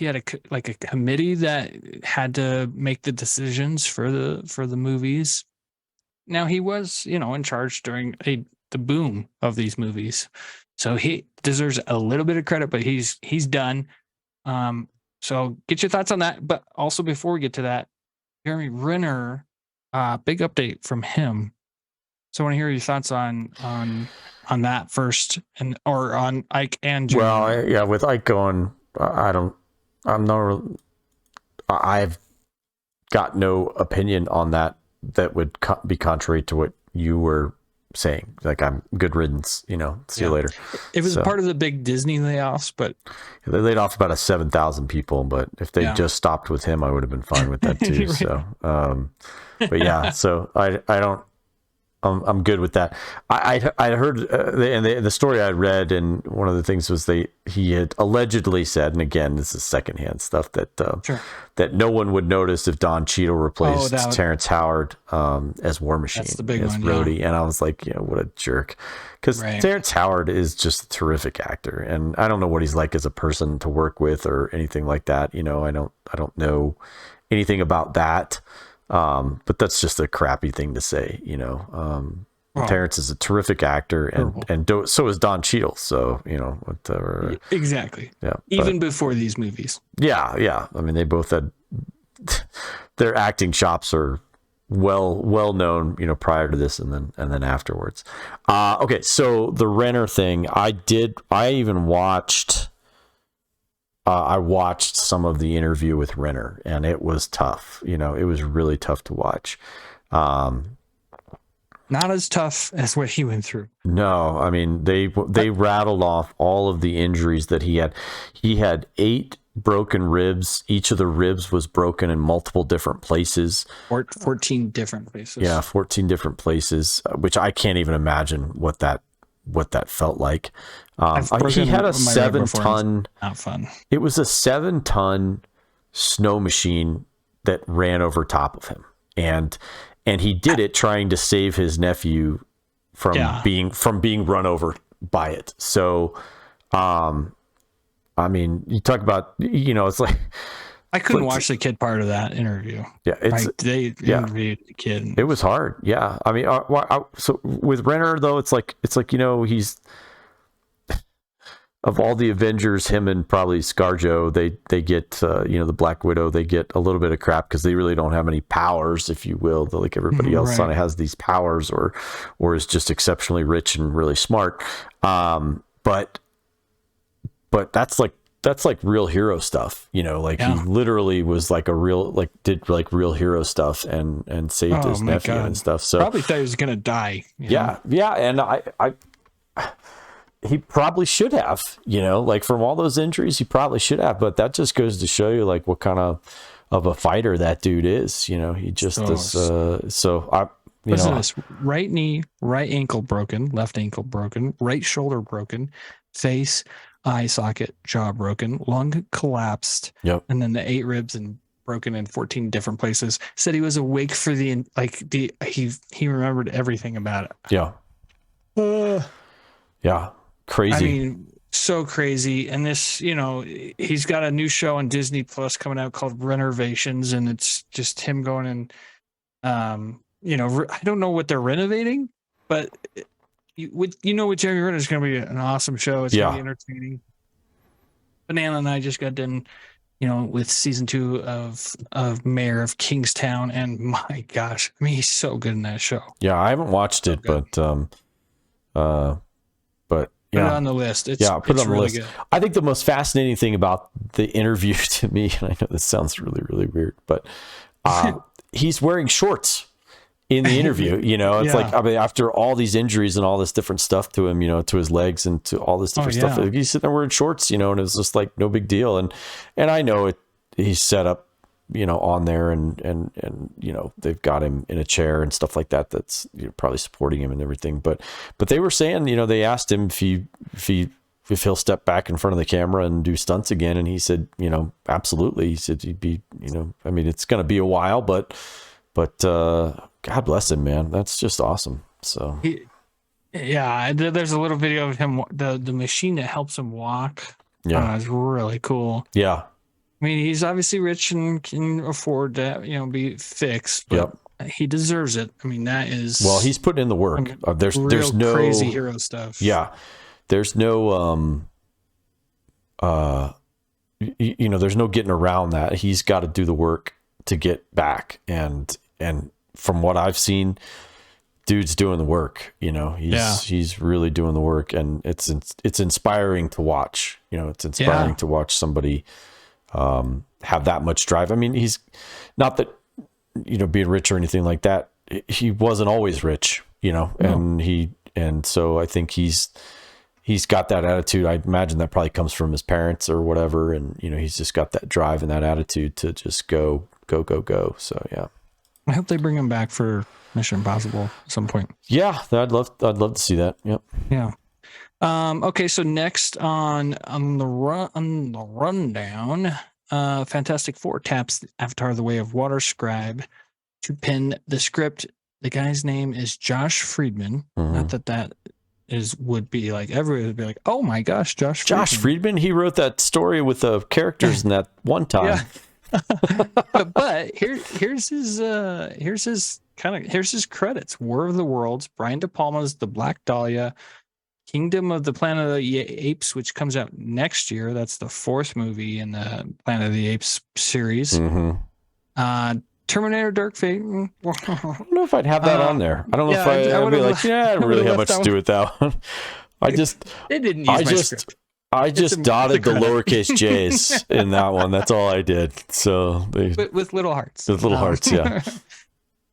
committee that had to make the decisions for the movies. Now he was, in charge during the boom of these movies, so he deserves a little bit of credit. But he's done. So get your thoughts on that. But also before we get to that, Jeremy Renner, big update from him. So I want to hear your thoughts on that first, or on Ike and Junior. Well, with Ike going, I've got no opinion on that would be contrary to what you were saying. Like, I'm good riddance, see you later. It was part of the big Disney layoffs, but they laid off about 7,000 people, but if they just stopped with him, I would have been fine with that too. Right. So, but yeah, so I don't, I'm good with that. I heard, and the story I read, and one of the things was he had allegedly said, and again, this is secondhand stuff, that that no one would notice if Don Cheadle replaced Terrence Howard as War Machine, that's the big as one, Rhodey, and I was like, what a jerk, because Terrence Howard is just a terrific actor, and I don't know what he's like as a person to work with or anything like that. I don't know anything about that. But that's just a crappy thing to say, Terrence is a terrific actor, and so is Don Cheadle. So, whatever. Exactly. Yeah. Even before these movies. Yeah. I mean, they both had their acting chops are well known, prior to this and then afterwards. Okay. So the Renner thing, I even watched. I watched some of the interview with Renner, and it was tough. It was really tough to watch. Not as tough as what he went through. No, I mean, they rattled off all of the injuries that he had. He had 8 broken ribs. Each of the ribs was broken in multiple different places. 14 different places. Yeah, 14 different places, which I can't even imagine what that felt like. He had a 7-ton. Not fun. It was a 7-ton snow machine that ran over top of him, and he did it trying to save his nephew from being run over by it. So, I mean, you talk about, it's like, I couldn't watch the kid part of that interview. Yeah, they interviewed the kid. It was hard. Yeah, I mean, so with Renner though, it's like he's, of all the Avengers, him and probably ScarJo, they get the Black Widow, they get a little bit of crap because they really don't have any powers, if you will. Like everybody else on it has these powers, or is just exceptionally rich and really smart. But that's like real hero stuff, he literally was like did real hero stuff and saved his nephew and stuff. So probably thought he was gonna die. Yeah, and I he probably should have, from all those injuries, he probably should have. But that just goes to show you what kind of a fighter that dude is. He just is. Listen to this: right knee, right ankle broken, left ankle broken, right shoulder broken, face, eye socket, jaw broken, lung collapsed, and then the 8 ribs and broken in 14 different places. Said he was awake for he remembered everything about it. Yeah, crazy. I mean, so crazy. And this, he's got a new show on Disney Plus coming out called Renovations, and it's just him going and I don't know what they're renovating, but with Jeremy Renner is going to be an awesome show. It's going to be entertaining. Banana and I just got done, with season 2 of Mayor of Kingstown, and my gosh, I mean, he's so good in that show. Yeah, I haven't watched it, but put it on the list. Put it on the really list. Good. I think the most fascinating thing about the interview to me, and I know this sounds really, really weird, but he's wearing shorts in the interview. It's like, I mean, after all these injuries and all this different stuff to him, to his legs and to all this different stuff, he's sitting there wearing shorts, and it was just like no big deal. And I know he's set up, on there and they've got him in a chair and stuff like that. That's probably supporting him and everything. But they were saying, they asked him if he'll step back in front of the camera and do stunts again. And he said, absolutely. He said he'd be, I mean, it's going to be a while, but God bless him, man. That's just awesome. So there's a little video of him, the machine that helps him walk. It's really cool. Yeah. I mean, he's obviously rich and can afford to, be fixed, but he deserves it. I mean, that is... Well, he's putting in the work. There's no... crazy hero stuff. Yeah. There's no... there's no getting around that. He's got to do the work to get back. And from what I've seen, dude's doing the work. He's really doing the work, and it's inspiring to watch. It's inspiring to watch somebody have that much drive. I mean, he's not that being rich or anything like that. He wasn't always rich, and so I think he's got that attitude. I imagine that probably comes from his parents or whatever, and he's just got that drive and that attitude to just go. So yeah, I hope they bring him back for Mission Impossible at some point. Yeah, I'd love to see that. Yep. Yeah. Okay, so next on the rundown, Fantastic Four taps Avatar: The Way of Water scribe to pen the script. The guy's name is Josh Friedman. Mm-hmm. Not that would be like everybody would be like, oh my gosh, Josh Friedman. He wrote that story with the characters in that one time. Yeah. but here's his credits. War of the Worlds, Brian De Palma's The Black Dahlia, Kingdom of the Planet of the Apes, which comes out next year. That's the fourth movie in the Planet of the Apes series. Mm-hmm. Terminator Dark Fate. I don't know if I'd have that on there. I don't know if I'd be like, I don't really have much to do with that one. They didn't use my script. I just dotted the lowercase j's in that one. That's all I did. So with little hearts. With little hearts, yeah.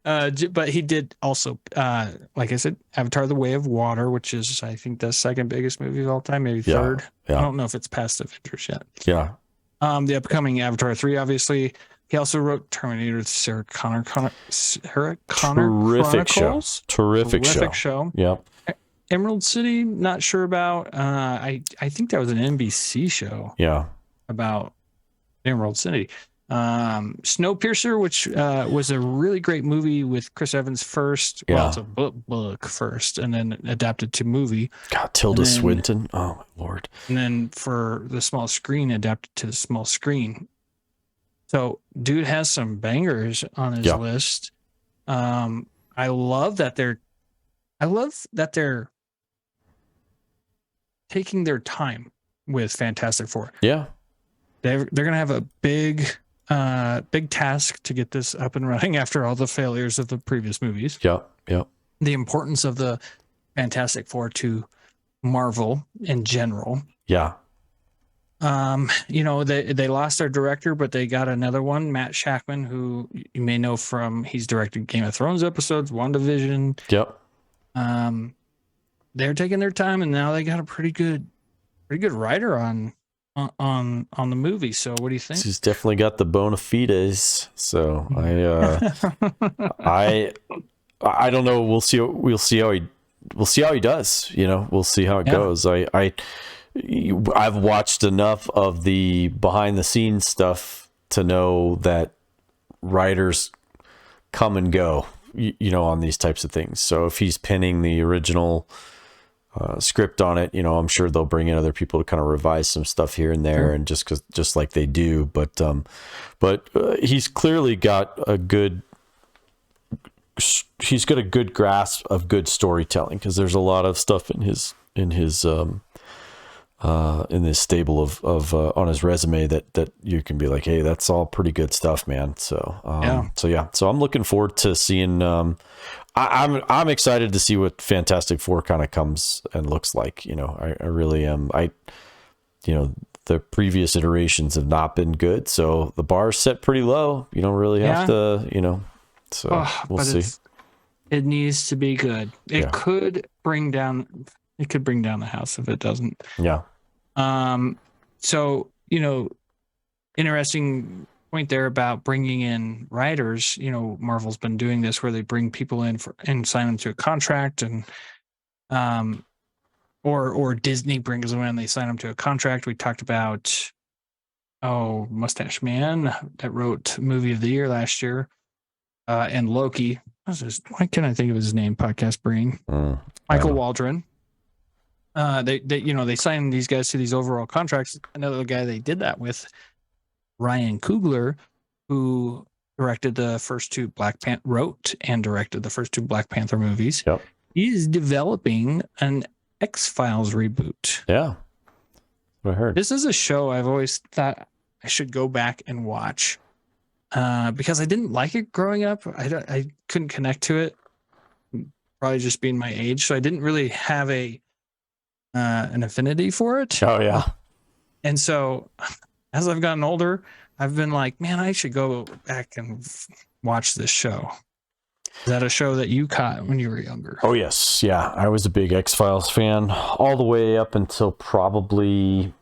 But he did also, like I said, Avatar: The Way of Water, which is, I think, the second biggest movie of all time, maybe third. Yeah. I don't know if it's past Avengers yet. Yeah. The upcoming Avatar 3, obviously. He also wrote Terminator: Sarah Connor Chronicles. Terrific show. Yep. Emerald City, not sure about. I think that was an NBC show. Yeah. About Emerald City. Snowpiercer, which was a really great movie with Chris Evans first. Yeah. Well, it's a book first, and then adapted to movie. God, Tilda Swinton. Oh my Lord. And then for the small screen, adapted to the small screen. So, dude has some bangers on his list. I love that they're taking their time with Fantastic Four. Yeah. They're gonna have a big task to get this up and running after all the failures of the previous movies. Yep. The importance of the Fantastic Four to Marvel in general. Yeah. They lost their director, but they got another one, Matt Shakman, who you may know from, he's directed Game of Thrones episodes, WandaVision. Yep. They're taking their time, and now they got a pretty good writer on the movie. So what do you think? He's definitely got the bona fides. So I don't know. We'll see how he does. We'll see how it goes. I've watched enough of the behind the scenes stuff to know that writers come and go, on these types of things. So if he's pinning the original script on it, I'm sure they'll bring in other people to kind of revise some stuff here and there, and just like they do. But he's clearly got a good grasp of good storytelling, because there's a lot of stuff in his in this stable of on his resume that you can be like, hey, that's all pretty good stuff, man. So I'm looking forward to seeing. I'm excited to see what Fantastic Four kind of comes and looks like. I really am. The previous iterations have not been good, so the bar's set pretty low. You don't really have to, So we'll see. It needs to be good. It could bring down the house if it doesn't. Yeah. So, interesting point there about bringing in writers. Marvel's been doing this where they bring people in and sign them to a contract, and or Disney brings them in, they sign them to a contract. We talked about Mustache Man that wrote Movie of the Year last year, and Loki. Why can't I think of his name? Podcast brain. Michael Waldron. They sign these guys to these overall contracts. Another guy they did that with, Ryan Coogler, who directed the first two wrote and directed the first two Black Panther movies. Yep. He's developing an X-Files reboot. Yeah. What I heard. This is a show I've always thought I should go back and watch, because I didn't like it growing up. I couldn't connect to it. probably just being my age. So I didn't really have an affinity for it. Oh yeah. And so as I've gotten older, I've been like, man, I should go back and watch this show. Is that a show that you caught when you were younger? Oh yes, yeah. I was a big X-Files fan all the way up until probably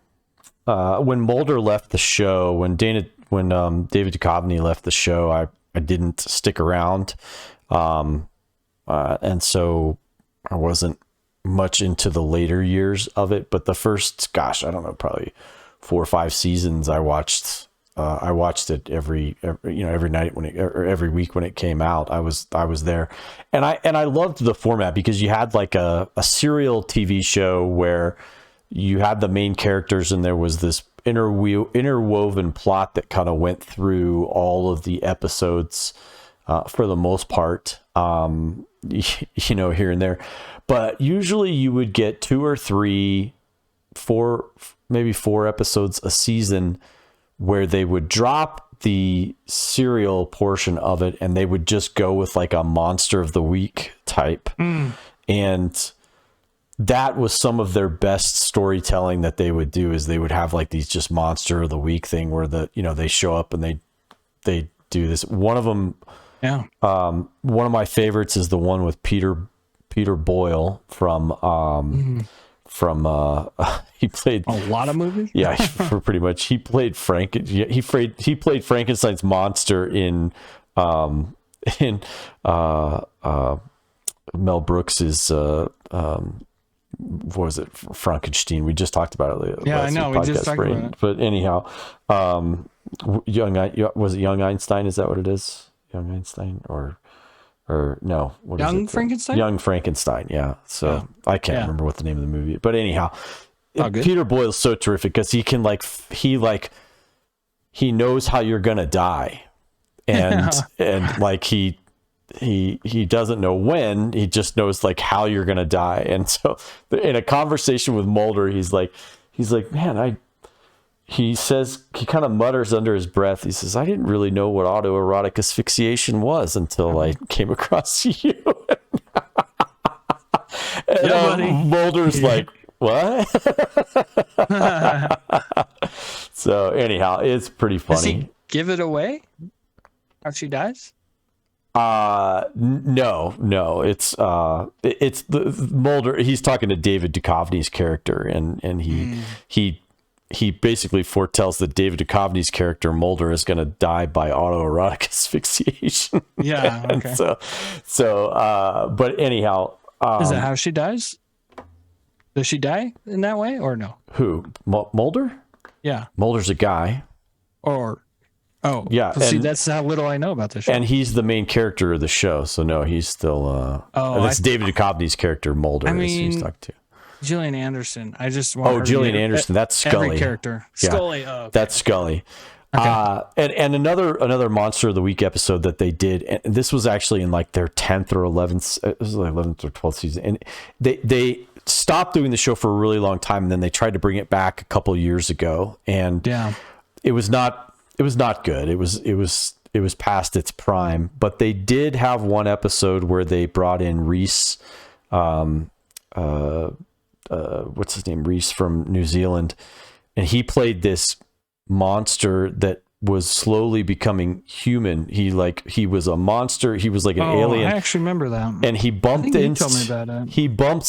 when Mulder left the show. When David Duchovny left the show, I didn't stick around, and so I wasn't much into the later years of it. But the first, gosh, I don't know, probably 4 or 5 seasons I watched. I watched it every night or every week when it came out. I was there, and I loved the format because you had like a serial TV show where you had the main characters and there was this interwoven plot that kind of went through all of the episodes for the most part, here and there. But usually you would get 2 or 3, 4, maybe 4 episodes a season where they would drop the serial portion of it and they would just go with like a monster of the week type. And that was some of their best storytelling that they would do, is they would have like these just monster of the week thing where they show up and they do this. One of them, one of my favorites is the one with Peter Boyle from he played a lot of movies. Yeah, for pretty much. He played he played Frankenstein's monster in Mel Brooks's what was it, Frankenstein? We just talked about it. Yeah, I know. We just talked about it. But anyhow, was it Young Einstein? Is that what it is? Young Einstein or no? What is Young it? Frankenstein? Young Frankenstein. Yeah. So I can't remember what the name of the movie. But anyhow, Peter Boyle's so terrific because he can he knows how you're gonna die, and like he doesn't know when, he just knows like how you're gonna die. And so in a conversation with Mulder, he's like, man, he says, he kind of mutters under his breath, he says, I didn't really know what autoerotic asphyxiation was until I came across you. And Mulder's like, what? So anyhow, it's pretty funny. Does he give it away how she dies? No, it's the Mulder. He's talking to David Duchovny's character, and he basically foretells that David Duchovny's character Mulder is going to die by autoerotic asphyxiation. Yeah. Okay. But anyhow, is that how she dies? Does she die in that way or no? Who? Mulder? Yeah. Mulder's a guy. Yeah. See, that's how little I know about this show. And he's the main character of the show, so no, he's still. That's David Duchovny's character, Mulder. I mean, he's talking to. Gillian Anderson. I just want. Gillian Anderson. That's Scully. Every character. Yeah, Scully. Oh, okay. That's Scully. Okay. And another Monster of the Week episode that they did, and this was actually in like their 10th or 11th, it was like 11th or 12th season, and they stopped doing the show for a really long time, and then they tried to bring it back a couple years ago, and it was not good. It was past its prime, but they did have one episode where they brought in Reese, what's his name? Reese from New Zealand. And he played this monster that was slowly becoming human. He was a monster. He was like an alien. I actually remember that. And he bumps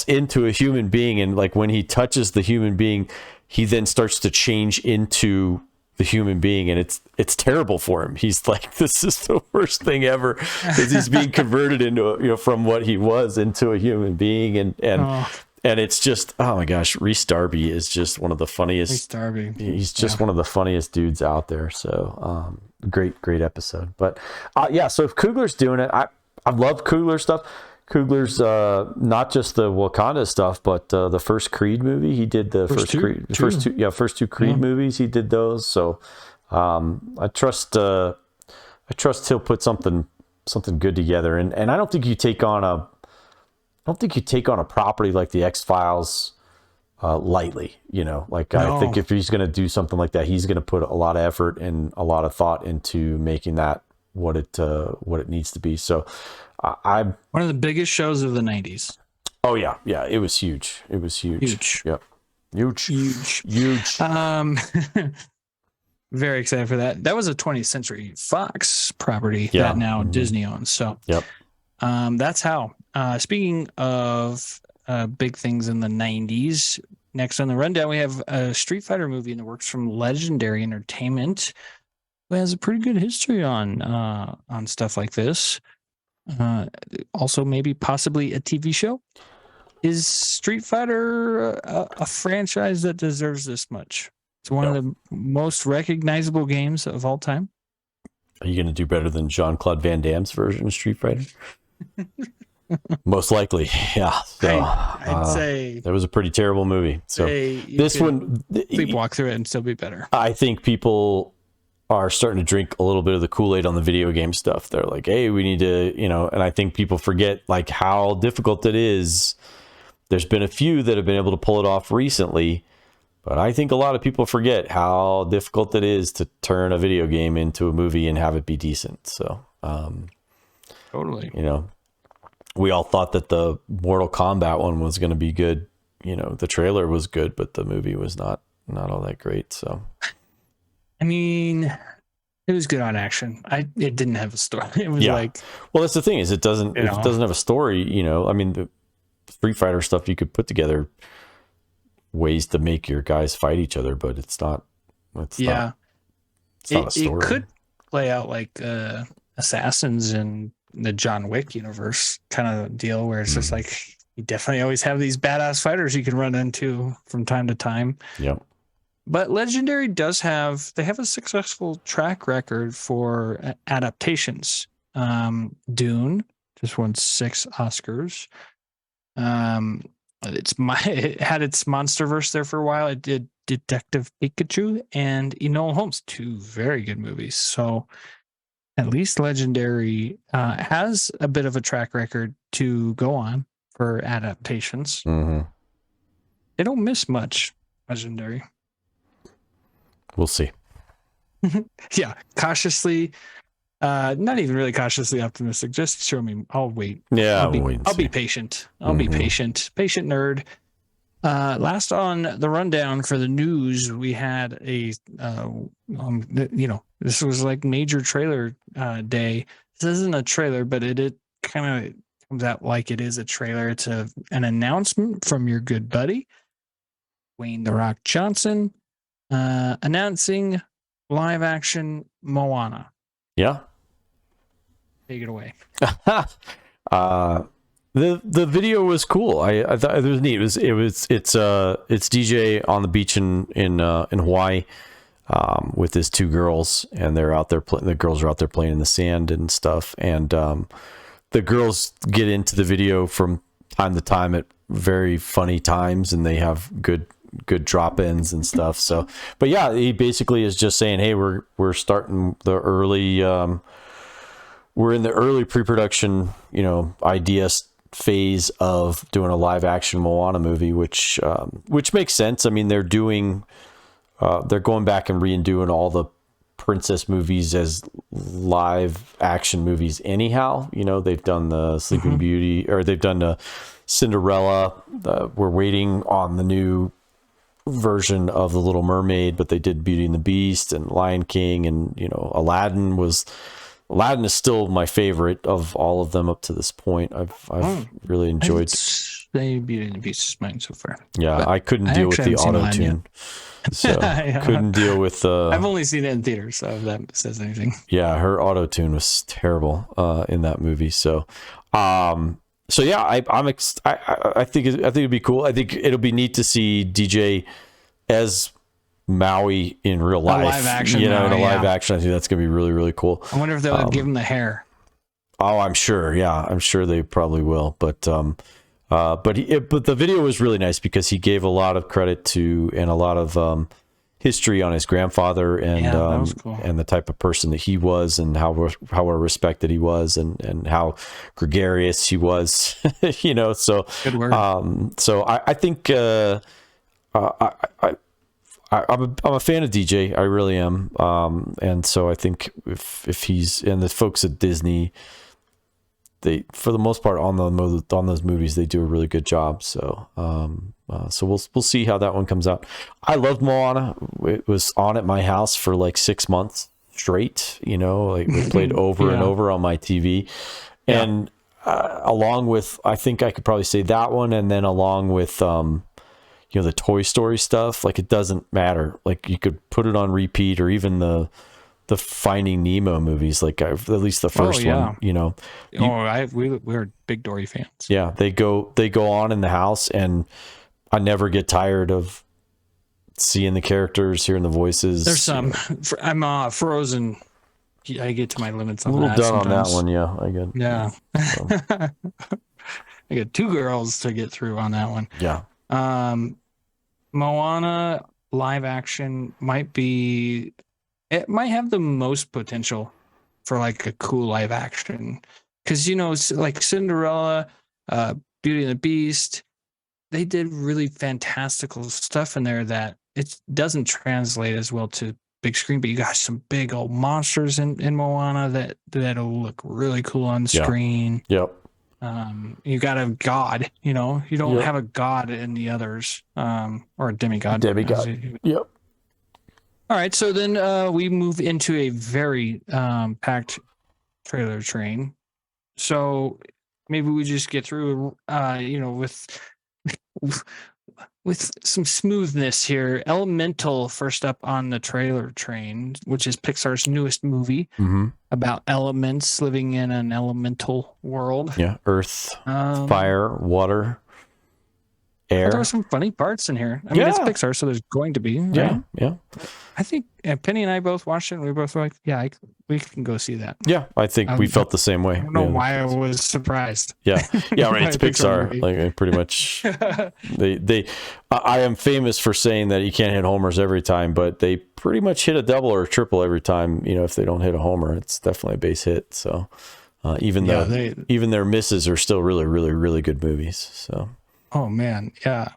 into a human being. And like when he touches the human being, he then starts to change into the human being, and it's terrible for him. He's like, this is the worst thing ever, because he's being converted into from what he was into a human being, and it's just, oh my gosh, Rhys Darby is just one of the funniest. Rhys Darby, he's just one of the funniest dudes out there. So great episode. But so if Coogler's doing it, I love Coogler stuff. Coogler's not just the Wakanda stuff, but the first Creed movie. He did the first two Creed movies. He did those. So I trust he'll put something good together. And I don't think you take on a property like the X-Files lightly. I think if he's going to do something like that, he's going to put a lot of effort and a lot of thought into making that what it needs to be. So I One of the biggest shows of the 90s. oh yeah, it was huge. It was huge. Huge. Yep. Huge. Very excited for that. That was a 20th Century Fox property Yeah. that now Disney owns. So Yep. that's how. Speaking of big things in the 90s, next on the rundown, we have a Street Fighter movie in the works from Legendary Entertainment, who has a pretty good history on stuff like this. Also, maybe possibly a TV show. Is Street Fighter a franchise that deserves this much? It's one of the most recognizable games of all time. Are you going to do better than Jean-Claude Van Damme's version of Street Fighter? Most likely, yeah. So, I'd say that was a pretty terrible movie. So this one, walk through it and still be better. I think people are starting to drink a little bit of the Kool-Aid on the video game stuff. They're like, hey, we need to, and I think people forget like how difficult it is. There's been a few that have been able to pull it off recently, but I think a lot of people forget how difficult it is to turn a video game into a movie and have it be decent. So, totally. We all thought that the Mortal Kombat one was going to be good. The trailer was good, but the movie was not all that great. So, I mean, it was good on action. It didn't have a story. It was well, that's the thing is it doesn't have a story. I mean, the Street Fighter stuff you could put together ways to make your guys fight each other, but it's not. It's not a story. It could play out like Assassins in the John Wick universe kind of deal, where it's just like you definitely always have these badass fighters you can run into from time to time. Yep. But Legendary does have a successful track record for adaptations. Dune just won 6 Oscars. It had its MonsterVerse there for a while. It did Detective Pikachu and Enola Holmes, 2 very good movies. So at least Legendary has a bit of a track record to go on for adaptations. Mm-hmm. They don't miss much, Legendary. We'll see. Yeah, cautiously, not even really cautiously optimistic. Just show me. I'll wait. Yeah, I'll be patient. I'll be patient. Patient nerd. Last on the rundown for the news, we had this was like major trailer day. This isn't a trailer, but it kind of comes out like it is a trailer. It's an announcement from your good buddy, Dwayne "The Rock" Johnson, announcing live action Moana. Yeah. Take it away. The video was cool. I thought it was neat. It's DJ on the beach in Hawaii with his 2 girls, and they're out there. The girls are out there playing in the sand and stuff, and the girls get into the video from time to time at very funny times, and they have good drop-ins and stuff. So, but yeah, he basically is just saying, hey, we're starting the early. We're in the early pre-production, idea phase of doing a live action Moana movie, which makes sense. I mean, they're going back and redoing all the princess movies as live action movies anyhow. They've done the Sleeping Beauty, or they've done the Cinderella. We're waiting on the new version of The Little Mermaid, but they did Beauty and the Beast and Lion King, and Aladdin is still my favorite of all of them up to this point. I've really enjoyed. Beauty and the Beast is mine so far. Yeah, but I couldn't deal with the auto tune. So couldn't deal with. I've only seen it in theaters, so if that says anything. Yeah, her auto tune was terrible in that movie. So, yeah, I think it'd be cool. I think it'll be neat to see DJ as Maui in real life, live action, in a live action. I think that's gonna be really, really cool. I wonder if they'll give him the hair. Oh, I'm sure. Yeah, I'm sure they probably will. But the video was really nice because he gave a lot of credit to and a lot of history on his grandfather and that was cool. And the type of person that he was and how respected he was and how gregarious he was. So good word. So I think I'm a fan of DJ. I really am. And so I think if he's, and the folks at Disney, they for the most part on those movies they do a really good job. So so we'll see how that one comes out. I loved Moana. It was on at my house for like 6 months straight. Like we played over and over on my TV, and along with, I think I could probably say that one, and then along with the Toy Story stuff. Like, it doesn't matter. Like, you could put it on repeat, or even the Finding Nemo movies, like at least the first one, we're big Dory fans. Yeah, they go on in the house, and I never get tired of seeing the characters, hearing the voices. There's some. I'm Frozen. I get to my limits on that. A little done sometimes. on that one, I get. Yeah. So. I got 2 girls to get through on that one. Yeah. Moana live action might have the most potential for like a cool live action, because like Cinderella, Beauty and the Beast, they did really fantastical stuff in there that it doesn't translate as well to big screen. But you got some big old monsters in Moana that'll look really cool on the screen. Yep. You got a god, you don't have a god in the others, or a demigod. Yep. All right, so then we move into a very packed trailer train. So maybe we just get through, with some smoothness here. Elemental first up on the trailer train, which is Pixar's newest movie about elements living in an elemental world. Yeah, earth, fire, water, air. There were some funny parts in here. I mean, it's Pixar, so there's going to be. Right? Yeah. I think Penny and I both watched it, and we both were like, we can go see that. Yeah, I think we felt the same way. I don't know why I was surprised. Yeah, right. It's Pixar. Like, I pretty much, I am famous for saying that you can't hit homers every time, but they pretty much hit a double or a triple every time. If they don't hit a homer, it's definitely a base hit. So even their misses are still really, really, really good movies. So. Oh man, yeah.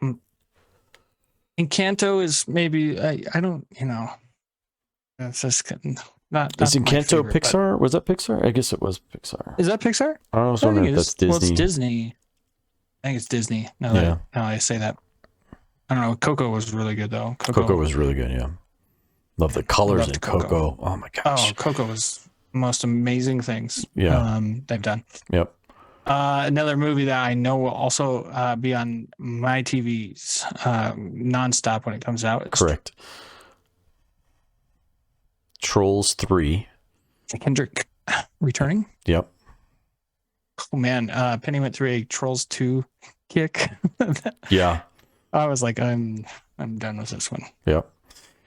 Encanto is maybe I don't that's just not. Is Encanto Pixar? Was that Pixar? I guess it was Pixar. Is that Pixar? I was wondering if that's Disney. Well, it's Disney. I think it's Disney. Now I say that. I don't know. Coco was really good though. Coco was really good. Yeah, love the colors in Coco. Oh my gosh. Oh, Coco was the most amazing things. Yeah. They've done. Yep. Another movie that I know will also be on my TVs nonstop when it comes out. Correct. Trolls 3. Kendrick returning. Yep. Oh man, Penny went through a Trolls 2 kick. Yeah. I was like, I'm done with this one. Yep.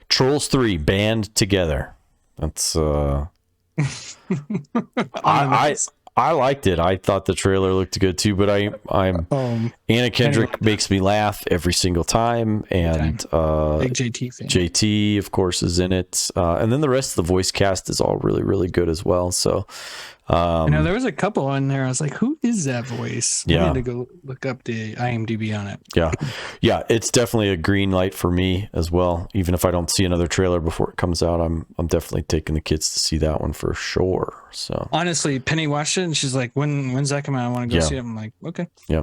Trolls 3 band together. That's I liked it. I thought the trailer looked good too, but I'm Anna Kendrick makes me laugh every single time, and big JT fan. JT, of course, is in it, and then the rest of the voice cast is all really, really good as well. So, there was a couple in there. I was like, "Who is that voice?" I need to go look up the IMDb on it. Yeah, it's definitely a green light for me as well. Even if I don't see another trailer before it comes out, I'm definitely taking the kids to see that one for sure. So honestly, Penny watched it and she's like, "When's that coming out? I want to go see it." I'm like, "Okay." Yeah.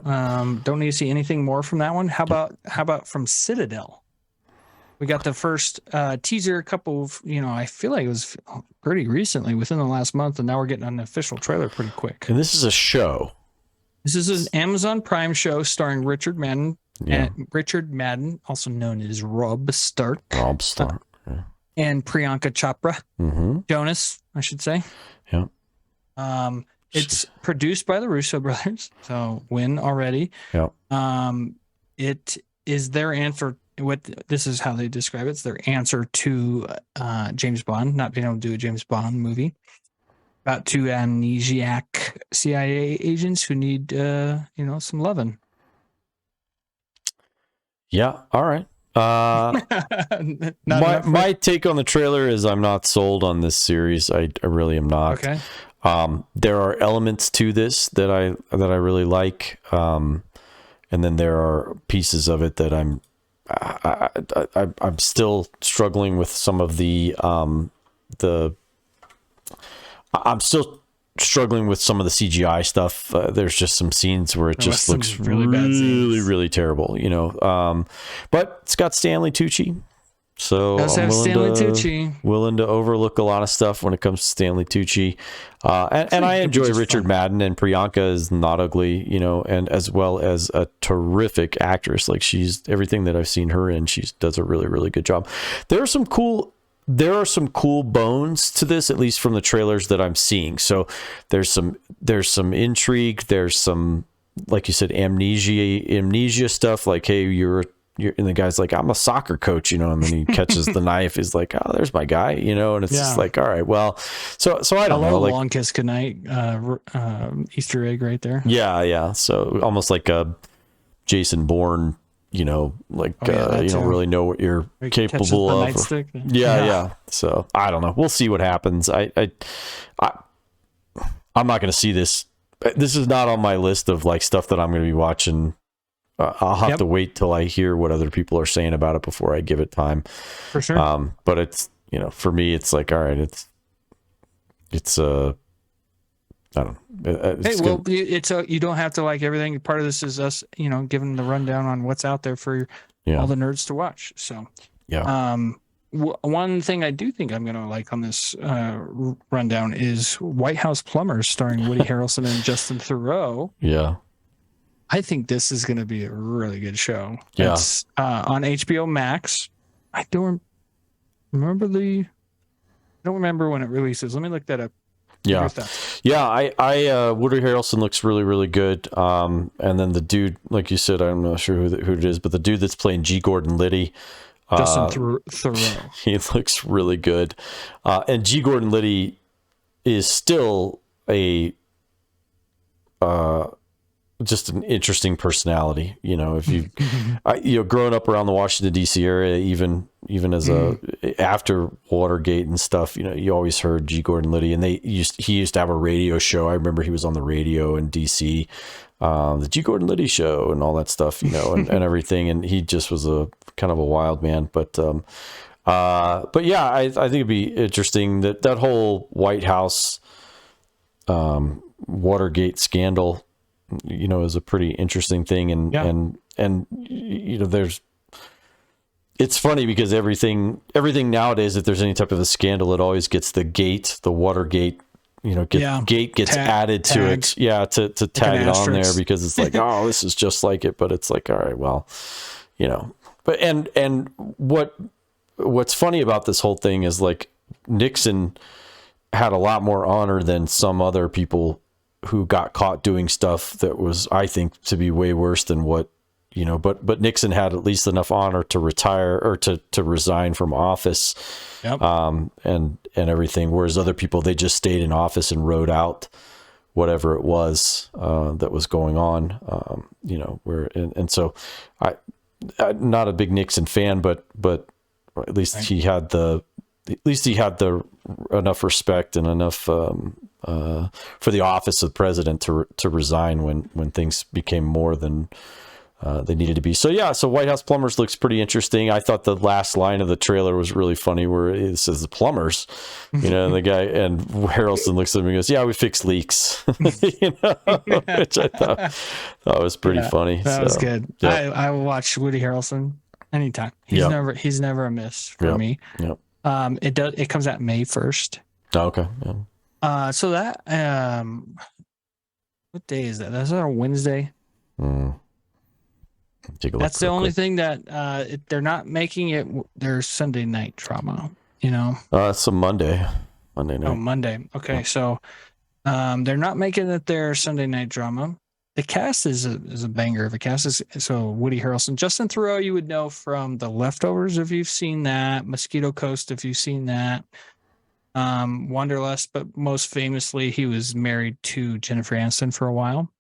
Don't need to see anything more from that one. How about from Citadel? We got the first teaser, a couple of, I feel like it was pretty recently, within the last month, and now we're getting an official trailer pretty quick. And this is a show. This is an Amazon Prime show starring Richard Madden, also known as Robb Stark. Robb Stark. And Priyanka Chopra. Jonas, I should say. Yeah. It's produced by the Russo brothers, so win already. Yeah. It is their answer. This is how they describe it. It's their answer to James Bond, not being able to do a James Bond movie about 2 amnesiac CIA agents who need, some loving. Yeah. All right. My take on the trailer is I'm not sold on this series. I really am not. Okay. There are elements to this that I really like, and then there are pieces of it that I'm still struggling with some of the I'm still struggling with some of the CGI stuff. There's just some scenes where it just looks really terrible, you know. But it's got Stanley Tucci, so I'm willing to overlook a lot of stuff when it comes to Stanley Tucci. And I enjoy Richard Madden, and Priyanka is not ugly, you know, and as well as a terrific actress. Like, she's everything that I've seen her in, she does a really, really good job. There are some cool bones to this, at least from the trailers that I'm seeing. So there's some intrigue. There's some, like you said, amnesia stuff. Like, hey, you're and the guy's like, I'm a soccer coach, you know, and then he catches the knife. He's like, oh, there's my guy, you know, and it's just like, all right, well, so I don't know. Like, Long Kiss Goodnight, Easter egg right there. Yeah. So almost like a Jason Bourne, you know, like you don't really know what you're capable of. Yeah. So I don't know. We'll see what happens. I'm not going to see this. This is not on my list of like stuff that I'm going to be watching. I'll have to wait till I hear what other people are saying about it before I give it time. For sure. But it's, you know, for me, it's like, all right, it's I don't know. You don't have to like everything. Part of this is us, you know, giving the rundown on what's out there for all the nerds to watch. So, one thing I do think I'm going to like on this rundown is White House Plumbers, starring Woody Harrelson and Justin Theroux. Yeah. I think this is going to be a really good show. Yeah. It's on HBO Max. I don't remember when it releases. Let me look that up. Yeah. I Woody Harrelson looks really, really good. And then the dude, like you said, I'm not sure who it is, but the dude that's playing G. Gordon Liddy, Justin Theroux. He looks really good. And G. Gordon Liddy is still just an interesting personality, you know. If you, growing up around the Washington D.C. area, even as after Watergate and stuff, you know, you always heard G. Gordon Liddy, and he used to have a radio show. I remember he was on the radio in D.C., the G. Gordon Liddy show, and all that stuff, you know, and everything. And he just was a kind of a wild man, but yeah, I think it'd be interesting that whole White House Watergate scandal, you know, is a pretty interesting thing. And you know, it's funny because everything nowadays, if there's any type of a scandal, it always gets the Watergate, you know, gate gets added to it. Yeah. To tag it on there, because it's like, oh, this is just like it. But it's like, all right, well, you know, but, and what's funny about this whole thing is, like, Nixon had a lot more honor than some other people who got caught doing stuff that was, I think, to be way worse than what, you know, but Nixon had at least enough honor to retire or to resign from office. Yep. And everything. Whereas other people, they just stayed in office and rode out whatever it was, that was going on. You know, and so I'm not a big Nixon fan, but at least he had enough respect and enough, for the office of president to resign when things became more than they needed to be. So yeah, so White House Plumbers looks pretty interesting. I thought the last line of the trailer was really funny, where it says the plumbers, you know, and the guy, and Harrelson looks at him and goes, "Yeah, we fix leaks," you know, which I thought was pretty funny. That was good. Yeah. I will watch Woody Harrelson anytime. He's never a miss for me. Yep. It comes out May 1st. Oh, okay. Yeah. So that what day is that? That's on a Wednesday. Take a look. That's the only thing that they're not making it their Sunday night drama, you know. It's a Monday night. Oh, Monday. Okay, yeah. So they're not making it their Sunday night drama. The cast is a banger of a cast. So Woody Harrelson, Justin Theroux, you would know from The Leftovers if you've seen that, Mosquito Coast if you've seen that, Wanderlust, but most famously he was married to Jennifer Aniston for a while.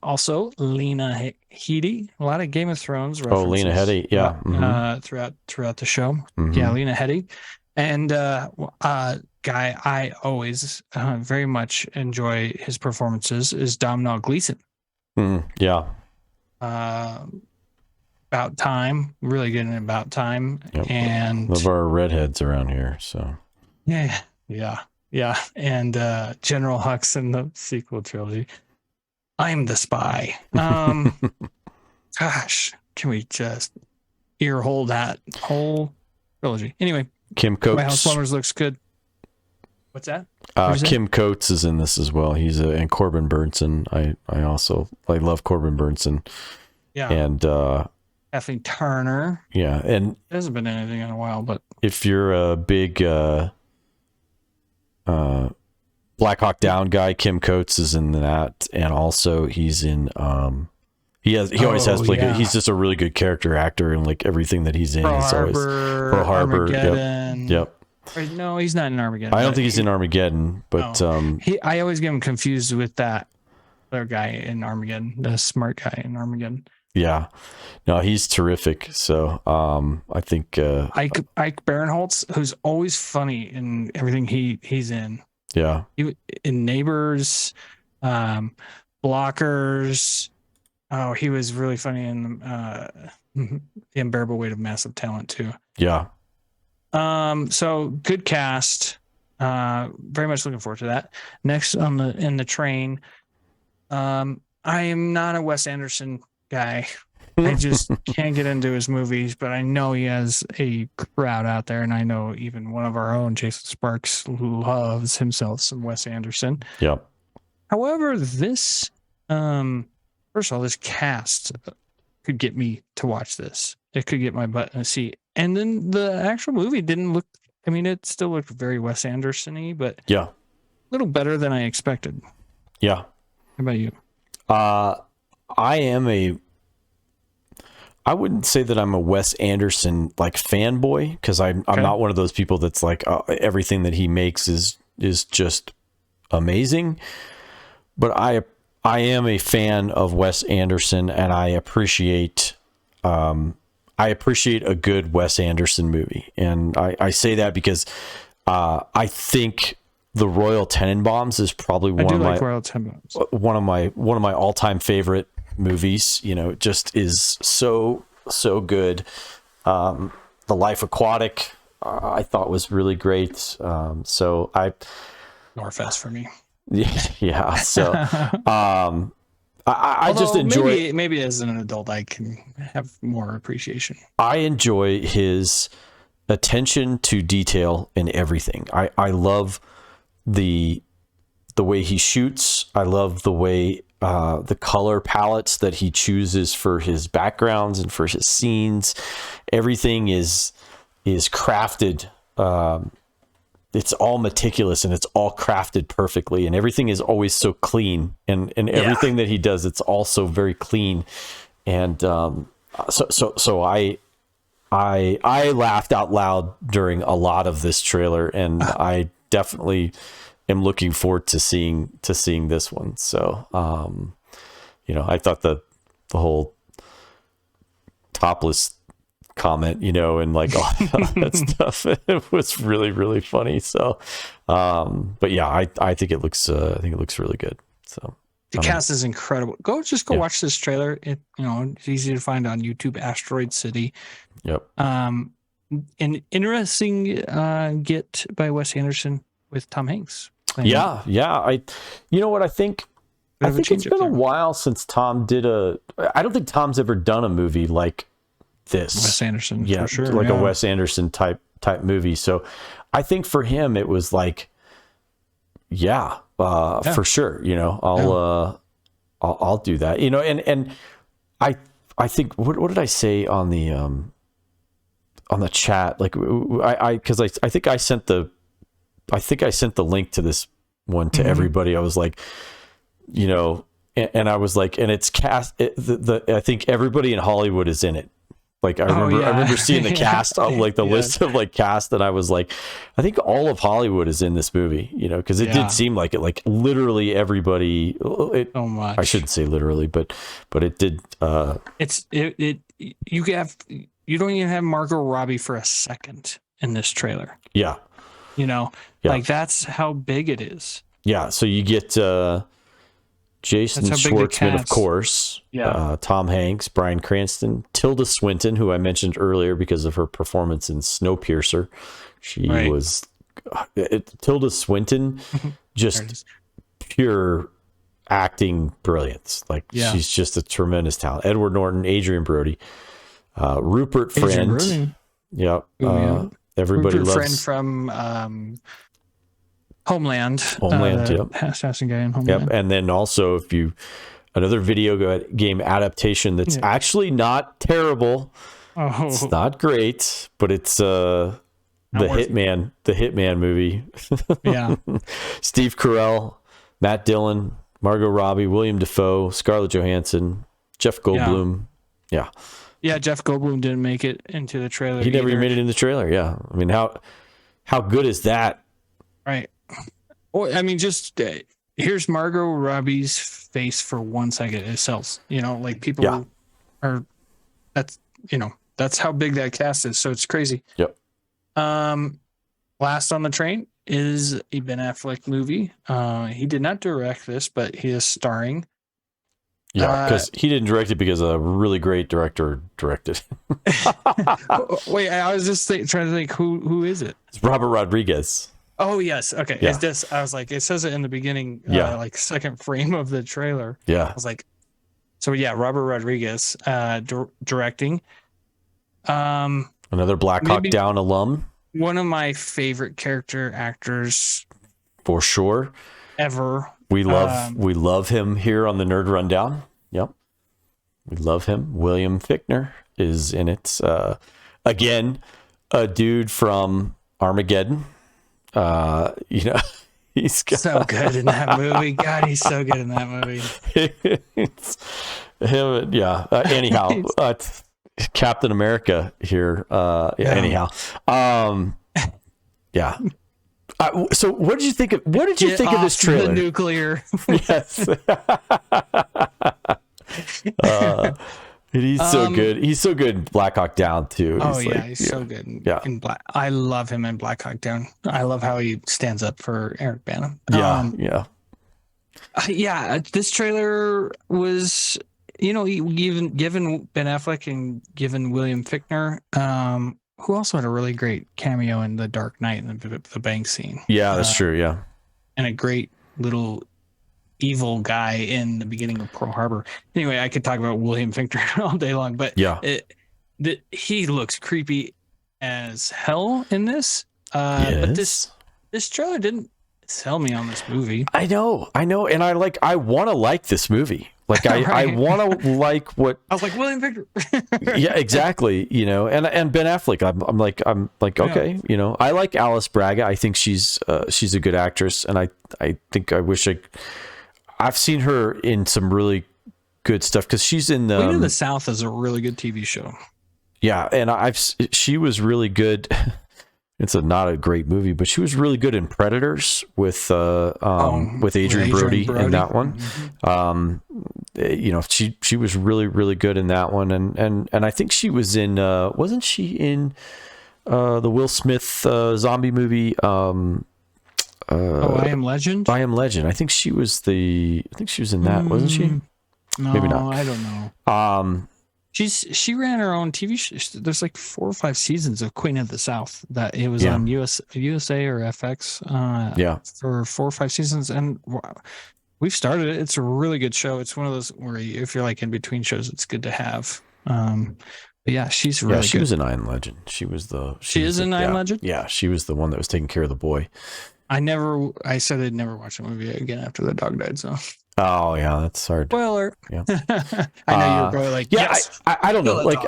Also Lena Headey, a lot of Game of Thrones references. Oh, Lena Headey, yeah. Throughout the show. Yeah, Lena Headey. And guy I always very much enjoy his performances is Domhnall Gleeson. Yeah. About Time, really good in About Time. Yep. And love our redheads around here. So yeah. Yeah, and General Hux in the sequel trilogy. I'm the spy. Gosh, can we just ear hold that whole trilogy? Anyway, Kim My House Coates. Slumbers looks good. What's that? What'd you say? Kim Coates is in this as well. He's and Corbin Burnson. I love Corbin Burnson. Yeah. And Kathleen Turner. yeah, and There hasn't been anything in a while, but if you're a big Black Hawk Down guy, Kim Coates is in that, and also he's in he always has like he's just a really good character actor, and like everything that he's in Pearl is always Harbor, Pearl Harbor. Armageddon. Yep. Or, no, he's not in Armageddon. I don't think he's in Armageddon, but I always get him confused with that other guy in Armageddon, the smart guy in Armageddon. yeah, no, he's terrific. So I think Ike Barinholtz, who's always funny in everything he's in. yeah, In Neighbors, Blockers. Oh, he was really funny in The Unbearable Weight of Massive Talent too. yeah. So good cast. Very much looking forward to that. Next in the train. I am not a Wes Anderson guy. I just can't get into his movies, but I know he has a crowd out there, and I know even one of our own, Jason Sparks, loves himself some Wes Anderson. Yep. However, this first of all, this cast could get me to watch this. It could get my butt in a seat. And then the actual movie didn't look, I mean, it still looked very Wes Anderson-y, but yeah, a little better than I expected. Yeah. How about you? I wouldn't say that I'm a Wes Anderson like fanboy, because I'm not one of those people that's like everything that he makes is just amazing. But I am a fan of Wes Anderson, and I appreciate a good Wes Anderson movie. And I say that because I think The Royal Tenenbaums is probably one of my all-time favorite movies. You know, it just is so good. The Life Aquatic I thought was really great. So Norfest for me. Yeah. So I just enjoy maybe as an adult I can have more appreciation. I enjoy his attention to detail in everything. I love the way he shoots. I love the way the color palettes that he chooses for his backgrounds and for his scenes. Everything is crafted. It's all meticulous and it's all crafted perfectly, and everything is always so clean. And everything that he does, it's also very clean. And so I laughed out loud during a lot of this trailer, and I definitely am looking forward to seeing this one. So, I thought the whole topless comment, and like all that stuff, it was really, really funny. So, but yeah, I think it looks really good. So the cast is incredible. Go watch this trailer. It's easy to find on YouTube, Asteroid City. Yep. An interesting get by Wes Anderson with Tom Hanks. Yeah. I think it's been a while since Tom did I don't think Tom's ever done a movie like this. Wes Anderson, yeah, for sure. Like a Wes Anderson type movie. So I think for him it was like, for sure. I'll do that. And I think what did I say on the chat? Like because I think I sent the link to this one to everybody. I was like, and I was like, and it's cast. I think everybody in Hollywood is in it. Like I remember seeing the cast of like the list of like cast, and I was like, I think all of Hollywood is in this movie, because it did seem like it, like literally everybody. So much. I shouldn't say literally, but it did. You don't even have Margot Robbie for a second in this trailer. Yeah. Like that's how big it is. Yeah. So you get Jason Schwartzman, of course. Yeah. Tom Hanks, Bryan Cranston, Tilda Swinton, who I mentioned earlier because of her performance in Snowpiercer. She was Tilda Swinton, There it just is. pure acting brilliance. Like Yeah. she's just a tremendous talent. Edward Norton, Adrian Brody, Rupert Adrian Friend. Brody. Yep. Yeah. Everybody Rupert Friend loves from Homeland. Homeland. The Yep. assassin guy in Yep. Homeland. And then also, if you another video game adaptation that's Yeah. actually not terrible. Oh, It's not great, but it's the worth it. Hitman movie. yeah. Steve Carell, Matt Dillon, Margot Robbie, William Dafoe, Scarlett Johansson, Jeff Goldblum. Yeah. Yeah, Jeff Goldblum didn't make it into the trailer. He never either. made it in the trailer. Yeah. I mean, how good is that? Right. Or I mean, just here's Margot Robbie's face for 1 second. It sells. Like people are. That's how big that cast is. So it's crazy. Yep. Last on the Train is a Ben Affleck movie. He did not direct this, but he is starring. Yeah, because he didn't direct it because a really great director directed. Wait, I was just trying to think who is it? It's Robert Rodriguez. Oh yes, okay. Yeah. Is this? I was like, it says it in the beginning, like second frame of the trailer. Yeah. I was like, so yeah, Robert Rodriguez directing. Another Black Hawk Down alum. One of my favorite character actors For sure. ever. We love him here on the Nerd Rundown. Yep. We love him. William Fichtner is in it. Again, a dude from Armageddon. He's So good in that movie. God, he's so good in that movie. it's him. Yeah. Anyhow, it's Captain America here. Anyhow. Yeah. So what did you think of this trailer? The nuclear. Yes. And he's so good. He's so good in Black Hawk Down too. He's so good in Black. I love him in Black Hawk Down. I love how he stands up for Eric Bana. This trailer was, given Ben Affleck and given William Fichtner, who also had a really great cameo in The Dark Knight and the bank scene. Yeah, that's true. Yeah, and a great little evil guy in the beginning of Pearl Harbor. Anyway, I could talk about William Fichtner all day long, but he looks creepy as hell in this. But this trailer didn't sell me on this movie. I know, and I want to like this movie. Like I want to like what I was like William Fichtner. Yeah, exactly. And Ben Affleck. I'm like okay. I like Alice Braga. I think she's a good actress, and I think I wish I've seen her in some really good stuff because she's in Queen of the South is a really good TV show. Yeah, and she was really good. It's not a great movie, but she was really good in Predators with Adrian Brody in that one. Mm-hmm. She was really, really good in that one, and I think she was in wasn't she in the Will Smith zombie movie? I Am Legend. I Am Legend. I think she was in that, wasn't she? No, maybe not. I don't know. She ran her own TV show. There's like 4 or 5 seasons of Queen of the South that it was on USA or FX. For 4 or 5 seasons, and we've started it. It's a really good show. It's one of those where if you're like in between shows, it's good to have. But yeah, she's really good. She was in I Am Legend. She is in I Am Legend. Yeah, she was the one that was taking care of the boy. I said I'd never watch a movie again after the dog died. So. Oh yeah, that's hard. Spoiler. Yeah. I know you're probably like, yes. I don't know. Like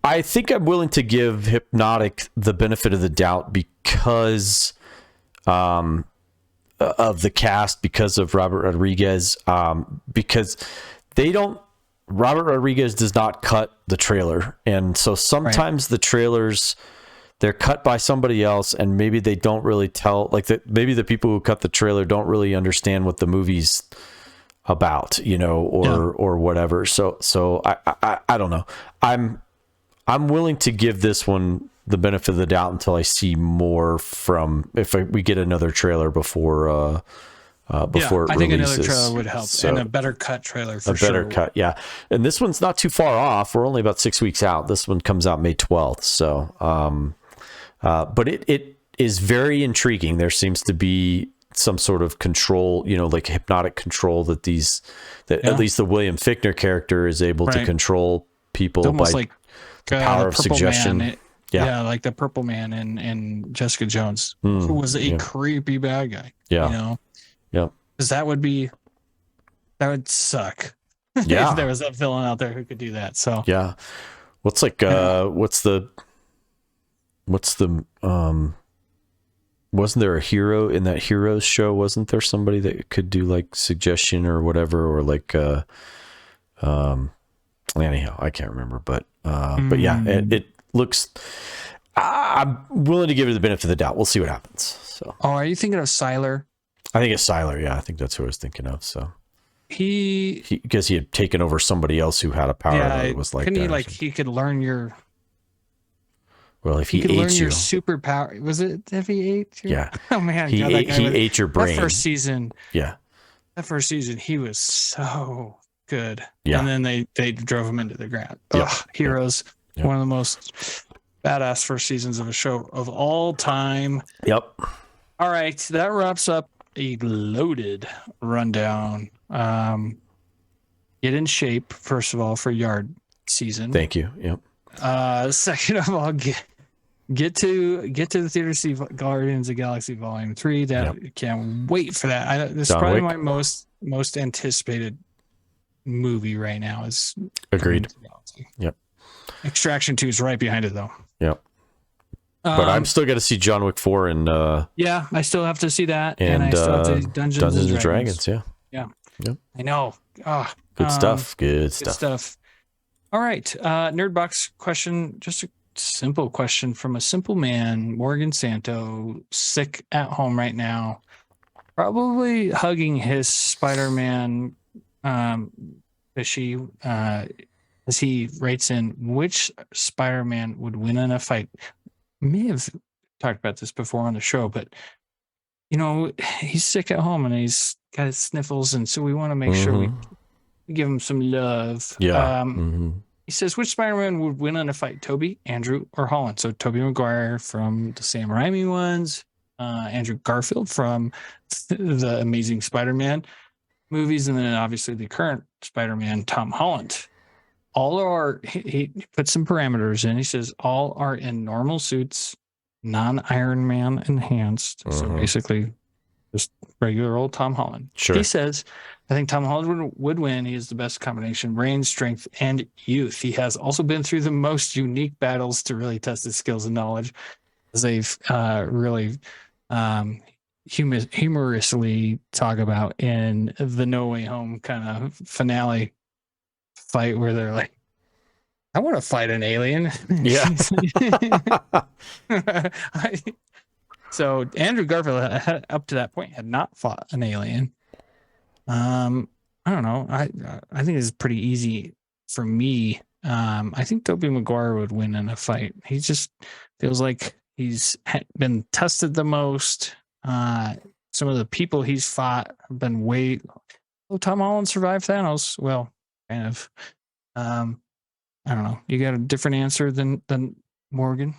I think I'm willing to give Hypnotic the benefit of the doubt because of the cast, because of Robert Rodriguez, because Robert Rodriguez does not cut the trailer, and so sometimes the trailers, they're cut by somebody else, and maybe they don't really tell, maybe the people who cut the trailer don't really understand what the movie's about, or whatever. So I don't know. I'm willing to give this one the benefit of the doubt until I see more we get another trailer before it releases. I think another trailer would help, and a better cut trailer for sure. A better cut, yeah. And this one's not too far off. We're only about 6 weeks out. This one comes out May 12th. So, but is very intriguing. There seems to be some sort of control, like hypnotic control that at least the William Fichtner character is able to control people it's almost by like the power of suggestion. Like the Purple Man in Jessica Jones, who was a creepy bad guy. Yeah. Because that would suck. Yeah. If there was a villain out there who could do that. So yeah. What's the wasn't there a hero in that Heroes show? Wasn't there somebody that could do like suggestion or whatever, or like anyhow, I can't remember, but yeah, it looks, I'm willing to give it the benefit of the doubt. We'll see what happens. So, are you thinking of Sylar? I think it's Sylar. Yeah, I think that's who I was thinking of. So because he had taken over somebody else who had a power that was like, he could learn your. Well, if he could ate learn you, your superpower. Was it if he ate you? Yeah. Oh man, he ate your brain. That first season. Yeah. That first season, he was so good. Yeah. And then they drove him into the ground. Yep. Heroes. Yep. One of the most badass first seasons of a show of all time. Yep. All right, that wraps up a loaded rundown. Get in shape, first of all, for yard season. Thank you. Yep. Second of all, get to the theater to see Guardians of the Galaxy Volume 3. Can't wait for that. This is probably my most anticipated movie right now. Is agreed. Yep. Extraction 2 is right behind it though. Yep. But I'm still got to see John Wick 4 and I still have to see that, and I still have to see Dungeons and Dragons. Yeah. Yep. I know. Good stuff. Good stuff. All right. Nerd Box question. Just a simple question from a simple man, Morgan Santo, sick at home right now, probably hugging his Spider-Man fishy, as he writes in, which Spider-Man would win in a fight? May have talked about this before on the show, but he's sick at home and he's got his sniffles, and so we want to make sure we give him some love. He says, which Spider-Man would win in a fight, Tobey, Andrew, or Holland? So Tobey Maguire from the Sam Raimi ones, Andrew Garfield from the Amazing Spider-Man movies, and then obviously the current Spider-Man, Tom Holland. All are, he put some parameters in. He says all are in normal suits, non-Iron Man enhanced. So basically just regular old Tom Holland. Sure. He says, I think Tom Holland would win. He has the best combination, brain, strength, and youth. He has also been through the most unique battles to really test his skills and knowledge, as they've really humorously talk about in the No Way Home kind of finale fight, where they're like, I want to fight an alien. Yeah. So Andrew Garfield up to that point had not fought an alien. I don't know. I think it's pretty easy for me. I think Tobey Maguire would win in a fight. He just feels like he's been tested the most. Some of the people he's fought have been way. Oh, Tom Holland survived Thanos. Well, kind of. I don't know. You got a different answer than Morgan?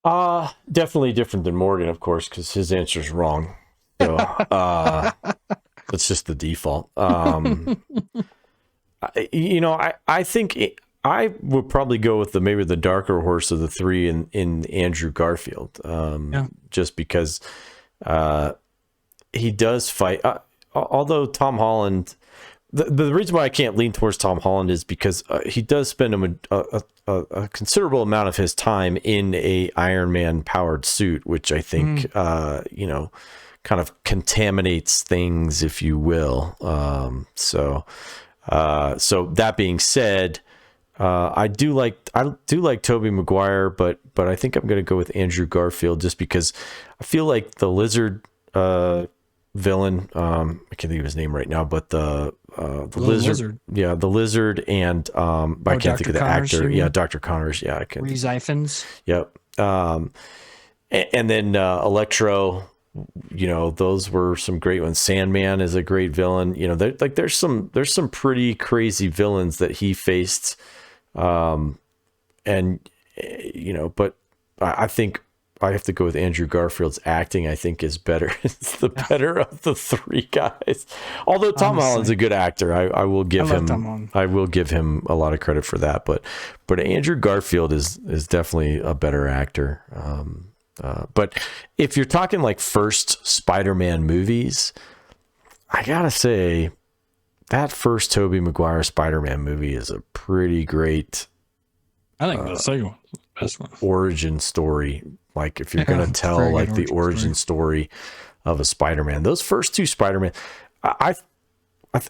Definitely different than Morgan, of course, because his answer is wrong. So that's just the default. I think I would probably go with maybe the darker horse of the three in Andrew Garfield. Just because he does fight. Although Tom Holland, the reason why I can't lean towards Tom Holland is because he does spend a considerable amount of his time in a Iron Man powered suit, which I think kind of contaminates things, if you will. So that being said, I do like Tobey Maguire, but I think I'm going to go with Andrew Garfield just because I feel like the lizard villain, I can't think of his name right now, but the lizard, yeah, the lizard, and I can't Dr. think of the Connors, actor. Yeah, Dr. Connors. Yeah, I can. Rhys Ifans. Yep. And then Electro. Those were some great ones. Sandman is a great villain. There's some pretty crazy villains that he faced. But I think I have to go with Andrew Garfield's acting. I think is better. It's the better of the three guys. Although Tom Holland's a good actor, I will give him. I will give him a lot of credit for that. But Andrew Garfield is definitely a better actor. But if you're talking like first Spider-Man movies, I gotta say that first Tobey Maguire Spider-Man movie is a pretty great. I think the second one is the best one. Origin story. Like if you're going to tell like the origin story of a Spider-Man, those first two Spider-Man,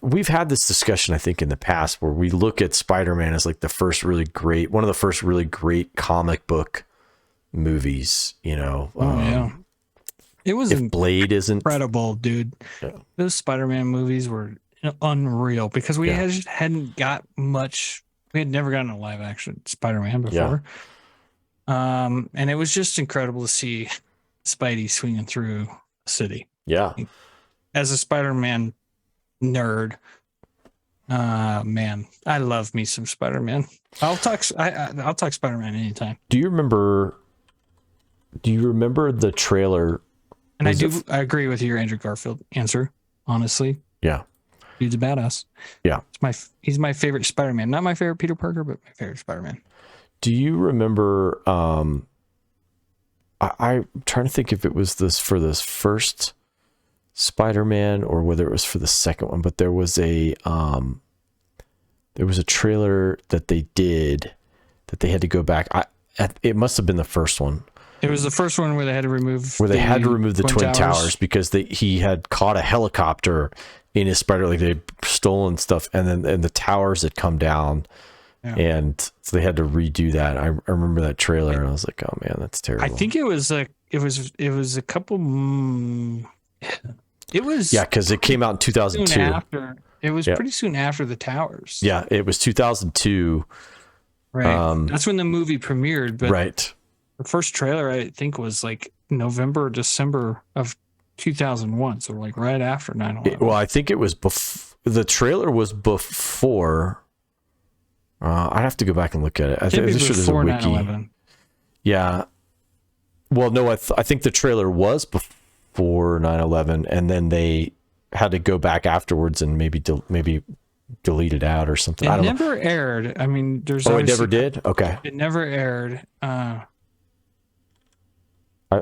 we've had this discussion, I think, in the past where we look at Spider-Man as like one of the first really great comic book movies, you know. It was if Blade isn't incredible, dude. Yeah. Those Spider-Man movies were unreal because we hadn't got much. We had never gotten a live action Spider-Man before. Yeah. And it was just incredible to see Spidey swinging through the city. Yeah. As a Spider-Man nerd, man, I love me some Spider-Man. I'll talk Spider-Man anytime. Do you remember the trailer? And I agree with your Andrew Garfield answer, honestly. Yeah. Dude's a badass. Yeah. He's my favorite Spider-Man. Not my favorite Peter Parker, but my favorite Spider-Man. Do you remember I'm trying to think if it was for this first Spider-Man or whether it was for the second one, but there was a trailer that they did that they had to go back. It must have been the first one. It was the first one where they had to remove the Twin Towers because he had caught a helicopter in his spider, like they'd stolen stuff, and the towers had come down, and so they had to redo that. I remember that trailer, and I was like, "Oh man, that's terrible." I think it was a couple. It was because it came out in 2002. It was pretty soon after the towers. Yeah, it was 2002. Right, that's when the movie premiered. But right, the first trailer I think was like November or December of 2001, so like right after 9/11. Well, I think it was the trailer was before. I'd have to go back and look at it. I think there's a wiki. 9/11. Yeah. Well, no, I think the trailer was before 9/11, and then they had to go back afterwards and maybe delete it out or something. It never aired. I mean, there's. Oh, it never did? Okay. It never aired.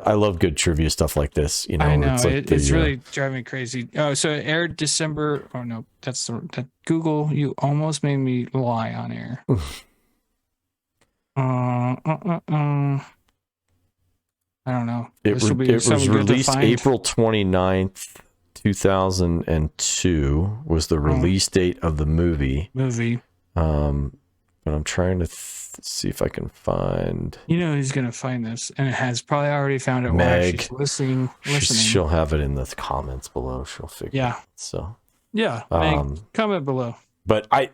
I love good trivia stuff like this. You know, I know it's really driving me crazy. Oh, so it aired December. Oh no, that Google. You almost made me lie on air. I don't know. It was released April 29th, 2002 was the release date of the movie. But I'm trying to see if I can find. You know he's gonna find this, and it has probably already found it. Meg, while she's listening. She'll have it in the comments below. She'll figure. Yeah. It. So. Yeah. Meg, comment below. But if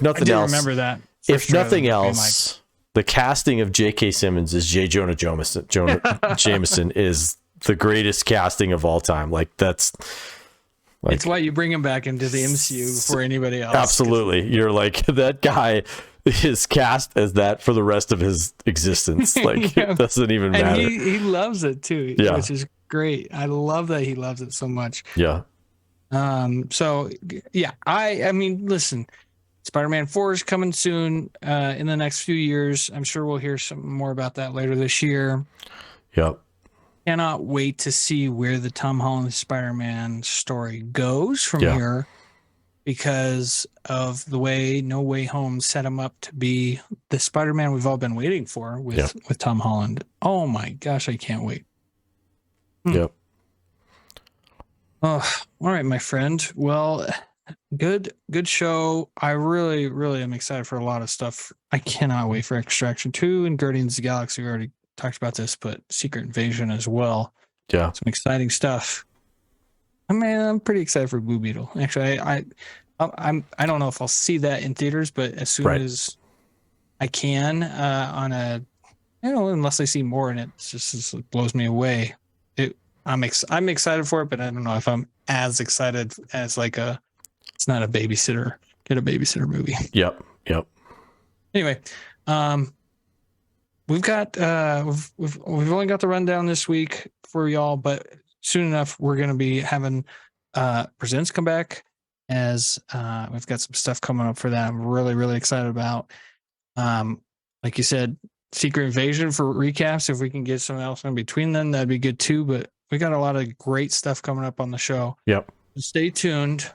nothing else, remember that. If nothing else, the casting of J.K. Simmons as J. Jonah Jameson is the greatest casting of all time. Like that's. Like, it's why you bring him back into the MCU before anybody else. Absolutely. You're like, that guy is cast as that for the rest of his existence. Like, it doesn't even matter. And he loves it too, which is great. I love that he loves it so much. Yeah. So, yeah, I mean, listen, Spider-Man 4 is coming soon in the next few years. I'm sure we'll hear some more about that later this year. Yep. Cannot wait to see where the Tom Holland Spider-Man story goes from here because of the way No Way Home set him up to be the Spider-Man we've all been waiting for with Tom Holland. Oh my gosh, I can't wait. Yep. Oh, all right, my friend. Well, good show. I really, really am excited for a lot of stuff. I cannot wait for Extraction 2 and Guardians of the Galaxy. We already talked about this, but Secret Invasion as well. Yeah, some exciting stuff. I mean, I'm pretty excited for Blue Beetle. Actually, I don't know if I'll see that in theaters, but as soon as I can, unless I see more in it, it blows me away. I'm excited for it, but I don't know if I'm as excited as it's not a babysitter. Get a babysitter movie. Yep. Anyway, we've got we've only got the rundown this week for y'all, but soon enough we're going to be having presents come back, as we've got some stuff coming up for that. I'm really excited about. Like you said, Secret Invasion for recaps. If we can get something else in between then, that'd be good too. But we got a lot of great stuff coming up on the show. Yep. Stay tuned.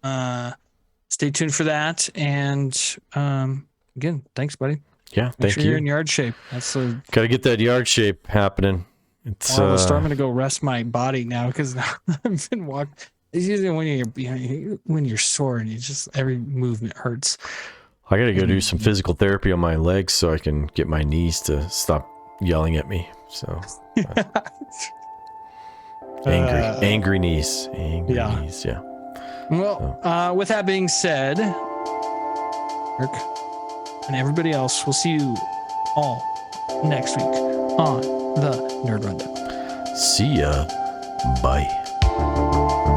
Stay tuned for that. And again, thanks, buddy. Yeah, Make thank sure you. you're in yard shape. That's the Got to get that yard shape happening. It's I'm going to go rest my body now because I've been walking. It's usually when you're sore and you just every movement hurts. I got to go do some physical therapy on my legs so I can get my knees to stop yelling at me. So angry knees, knees. Yeah. Well, with that being said, Eric and everybody else, we'll see you all next week on the Nerd Rundown. See ya. Bye.